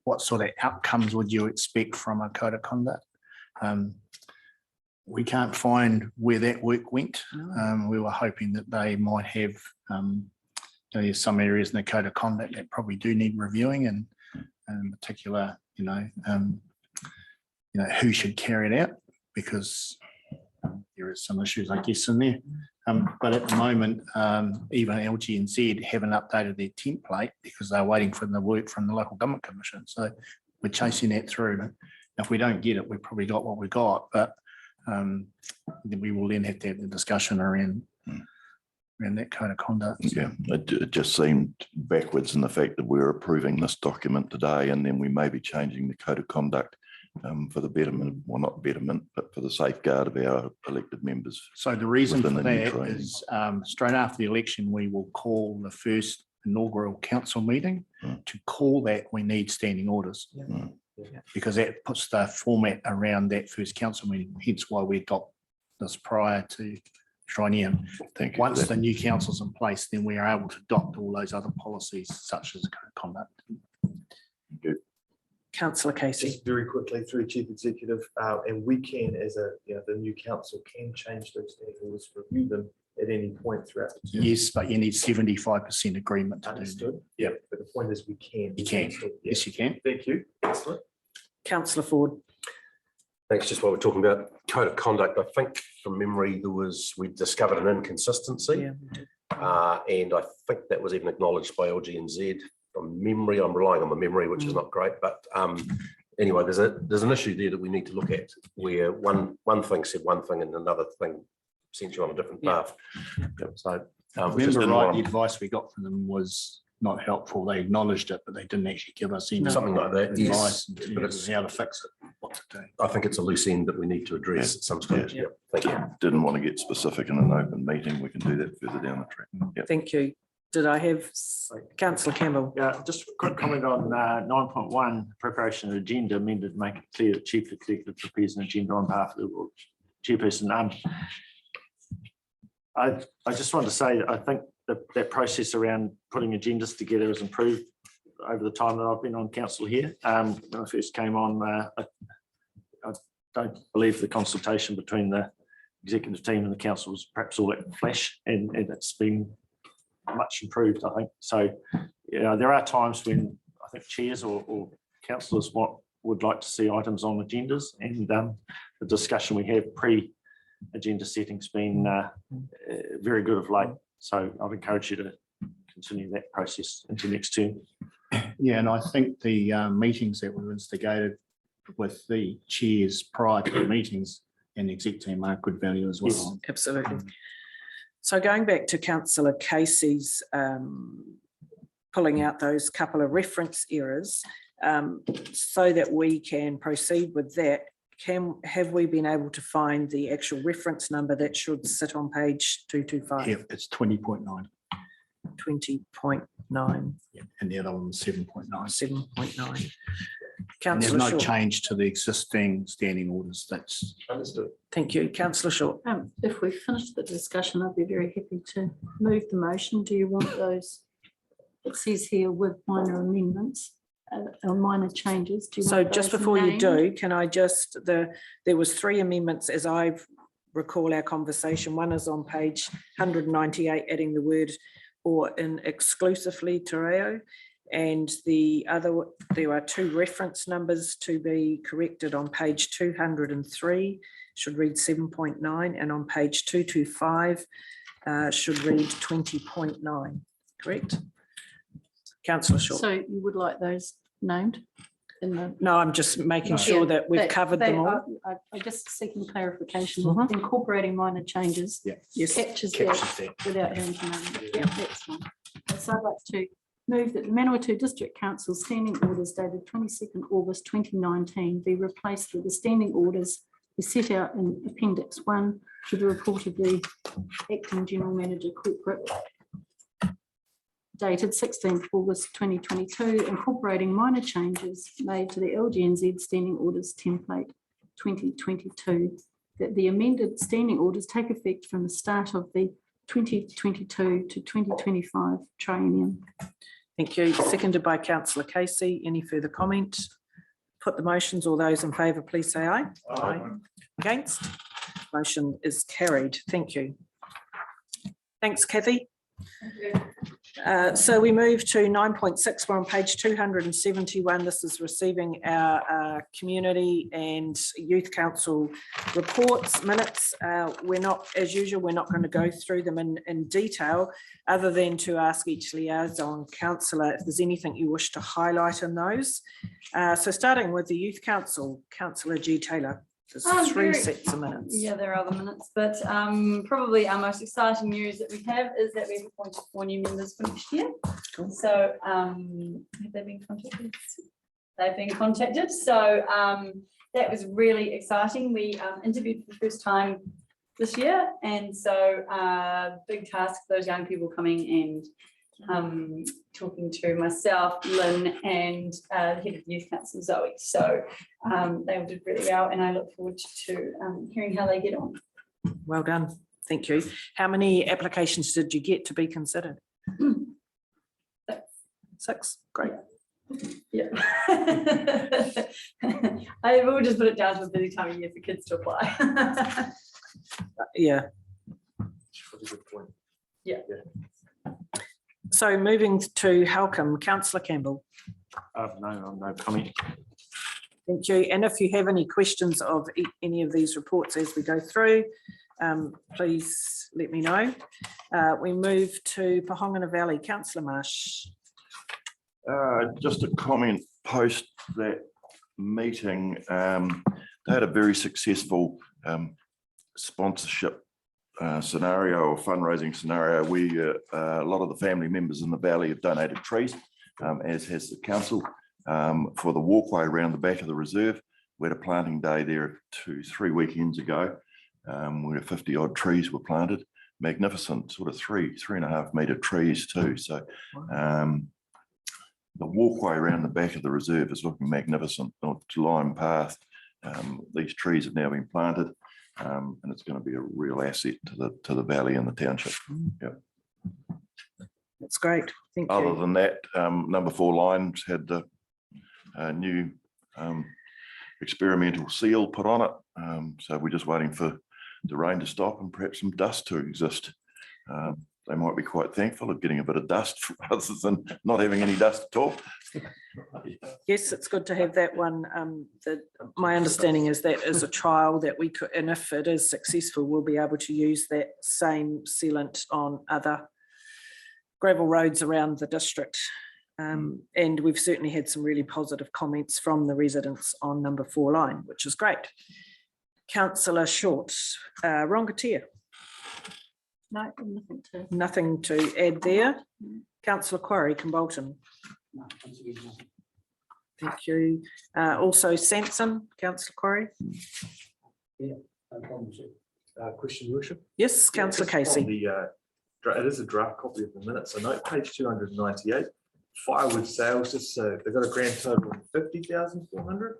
what sort of outcomes would you expect from a code of conduct? We can't find where that work went. We were hoping that they might have there's some areas in the code of conduct that probably do need reviewing, and in particular, who should carry it out, because there is some issues, I guess, in there. But at the moment, even LG and Z haven't updated their template because they're waiting for the work from the Local Government Commission. So we're chasing that through. If we don't get it, we've probably got what we got, but we will then have to have the discussion around that code of conduct. Yeah, it just seemed backwards in the fact that we're approving this document today, and then we may be changing the code of conduct for the betterment, well, not betterment, but for the safeguard of our elected members. So the reason for within the new that training. is straight after the election, we will call the first inaugural council meeting. To call that, we need standing orders. Because that puts the format around that first council meeting, hence why we adopt this prior to triennium. Once the new council's in place, then we are able to adopt all those other policies such as code of conduct. Councillor Casey. Just very quickly through Chief Executive, and we can, as the new council, can change those standing orders, review them at any point throughout the term. Yes, but you need 75% agreement to Understood. do. Yeah, but the point is we can. You can. Yes, you can. Thank you. Excellent. Councillor Ford. Thanks. Just while we're talking about code of conduct, I think from memory we discovered an inconsistency. And I think that was even acknowledged by LG and Z. From memory, I'm relying on my memory, which is not great, but anyway, there's an issue there that we need to look at where one thing said one thing and another thing sent you on a different path. So remember right, the advice we got from them was not helpful. They acknowledged it, but they didn't actually give us any something like that. advice Yes, in but terms of how to fix it, what to do. I think it's a loose end that we need to address at some stage. Yeah. Yep. Thank you. Didn't want to get specific in an open meeting. We can do that further down the track. Yep. Thank you. Did I have Councillor Campbell? Yeah, just a quick comment on 9.1, preparation of agenda amended, make it clear that Chief Executive prepares an agenda on behalf of the chairperson. I just want to say that I think that process around putting agendas together has improved over the time that I've been on council here. When I first came on, I don't believe the consultation between the executive team and the council was perhaps all that flash, and it's been much improved, I think. So, there are times when I think chairs or councillors would like to see items on agendas, and the discussion we have pre-agenda setting's been very good of late. So I'd encourage you to continue that process into next term. Yeah, and I think the meetings that were instigated with the chairs prior to the meetings and the exec team are good value as well. Yes, absolutely. So going back to Councillor Casey's pulling out those couple of reference errors, so that we can proceed with that, have we been able to find the actual reference number that should sit on page 225? Yeah, it's 20.9. 20.9. Yeah, and the other one was 7.9. 7.9. And there's Councillor no Short. change to the existing standing orders. That's understood. Thank you. Councillor Short. If we finish the discussion, I'd be very happy to move the motion. Do you want those? It says here with minor amendments. minor changes. Do you So want just those before you named? do, can I just, there was 3 amendments as I recall our conversation. One is on page 198, adding the word or in exclusively te reo. And the other, there are 2 reference numbers to be corrected on page 203, should read 7.9, and on page 225 should read 20.9, correct? Councillor Short. So you would like those named? In the, no, I'm just making sure that we've covered them all. I'm just seeking clarification. Mhm. Incorporating minor changes. Yeah. Yes. Captures that without having to name it. Yeah. That's fine. So I'd like to move that the Manawatu District Council standing orders dated 22nd August 2019 be replaced with the standing orders as set out in Appendix 1 to the report of the Acting General Manager Corporate dated 16th August 2022, incorporating minor changes made to the LGNZ Standing Orders Template 2022, that the amended standing orders take effect from the start of the 2022 to 2025 triennium. Thank you. Seconded by Councillor Casey. Any further comment? Put the motions. All those in favour, please say aye. Aye. Against? Motion is carried. Thank you. Thanks, Kathy. So we move to 9.6. We're on page 271. This is receiving our community and youth council reports, minutes. We're not, as usual, we're not going to go through them in detail, other than to ask each liaison councillor if there's anything you wish to highlight in those. So starting with the youth council, Councillor G. Taylor. There's 3 sets of minutes. Yeah, there are other minutes, but probably our most exciting news that we have is that we've appointed 4 new members for next year. Cool. So have they been contacted? They've been contacted. So that was really exciting. We interviewed for the first time this year, and so big task for those young people coming and talking to myself, Lynn, and the head of youth council, Zoe. So they all did really well, and I look forward to hearing how they get on. Well done. Thank you. How many applications did you get to be considered? 6. Great. Yeah. I will just put it down to a busy time of year for kids to apply. Yeah. Yeah. So moving to Halcombe, Councillor Campbell. No comment. Thank you. And if you have any questions of any of these reports as we go through, please let me know. We move to Pahongana Valley, Councillor Marsh. Just a comment post that meeting. They had a very successful sponsorship scenario or fundraising scenario. A lot of the family members in the valley have donated trees, as has the council, for the walkway around the back of the reserve. We had a planting day there 2-3 weekends ago, where 50 odd trees were planted. Magnificent, sort of 3.5 metre trees too. So the walkway around the back of the reserve is looking magnificent. To Lime Path, these trees have now been planted. And it's going to be a real asset to the valley and the township. Yeah, that's great. Thank you. Other than that, number 4 Lines had the new experimental seal put on it. So we're just waiting for the rain to stop and perhaps some dust to exist. They might be quite thankful of getting a bit of dust rather than not having any dust at all. Yes, it's good to have that one. My understanding is that is a trial that we could, and if it is successful, we'll be able to use that same sealant on other gravel roads around the district. And we've certainly had some really positive comments from the residents on number 4 Line, which is great. Councillor Short, Rongatea. No, nothing to. Nothing to add there. Councillor Quarry, Bolton. No, thank you. Also Sampson, Councillor Quarry. Yeah, no problem. Question, Your Worship. Yes, Councillor Casey. It is a draft copy of the minutes. So note page 298, firewood sales, just they've got a grand total of 50,400,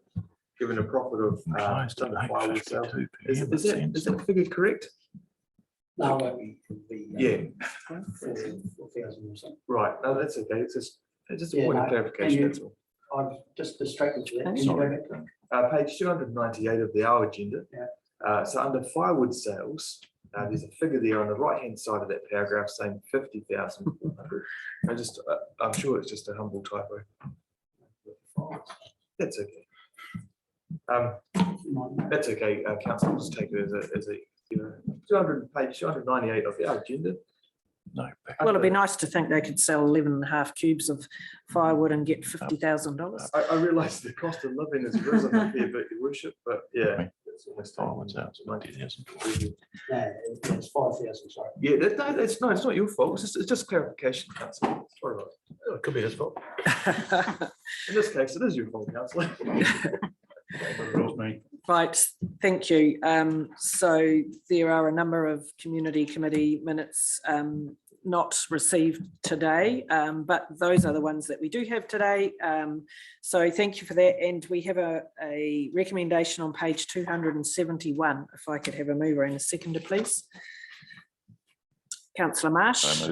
given a profit of firewood sales. Is that figure correct? No, it would be. Yeah. 4,000 or something. Right. No, that's okay. It's just a Yeah, point of no, clarification. and That's all. I've just distracted you. Okay. Can you go back? Page 298 of the hour agenda. So under firewood sales, there's a figure there on the right-hand side of that paragraph saying 50,400. I'm sure it's just a humble typo. That's okay. That's okay, council, just take it as a, 200, page 298 of the agenda. No. Well, it'd be nice to think they could sell 11.5 cubes of firewood and get $50,000. I realise the cost of living has risen a fair bit, your worship, but yeah. It's almost No, it's 5,000, sorry. Yeah, it's not your fault. It's just clarification, councillor. Sorry about it. It could be his fault. In this case, it is your fault, councillor. Right, thank you. So there are a number of community committee minutes not received today, but those are the ones that we do have today. So thank you for that. And we have a recommendation on page 271. If I could have a mover and a seconder, please. Councillor Marsh.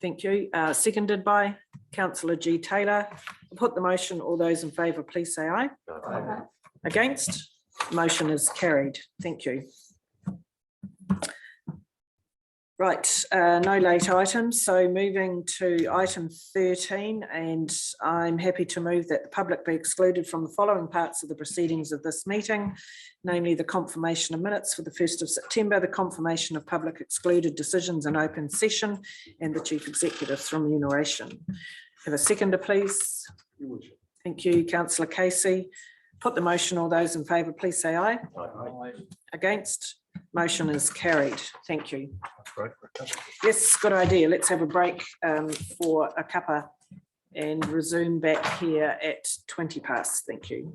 Thank you. Seconded by Councillor G. Taylor. I'll put the motion. All those in favour, please say aye. Aye. Against? Motion is carried. Thank you. Right, no late items. So moving to item 13, and I'm happy to move that the public be excluded from the following parts of the proceedings of this meeting, namely the confirmation of minutes for the 1st of September, the confirmation of public excluded decisions in open session, and the Chief Executive's remuneration. Have a seconder, please. Thank you, Councillor Casey. Put the motion. All those in favour, please say aye. Aye. Against? Motion is carried. Thank you. Yes, good idea. Let's have a break for a cuppa and resume back here at 20 past. Thank you.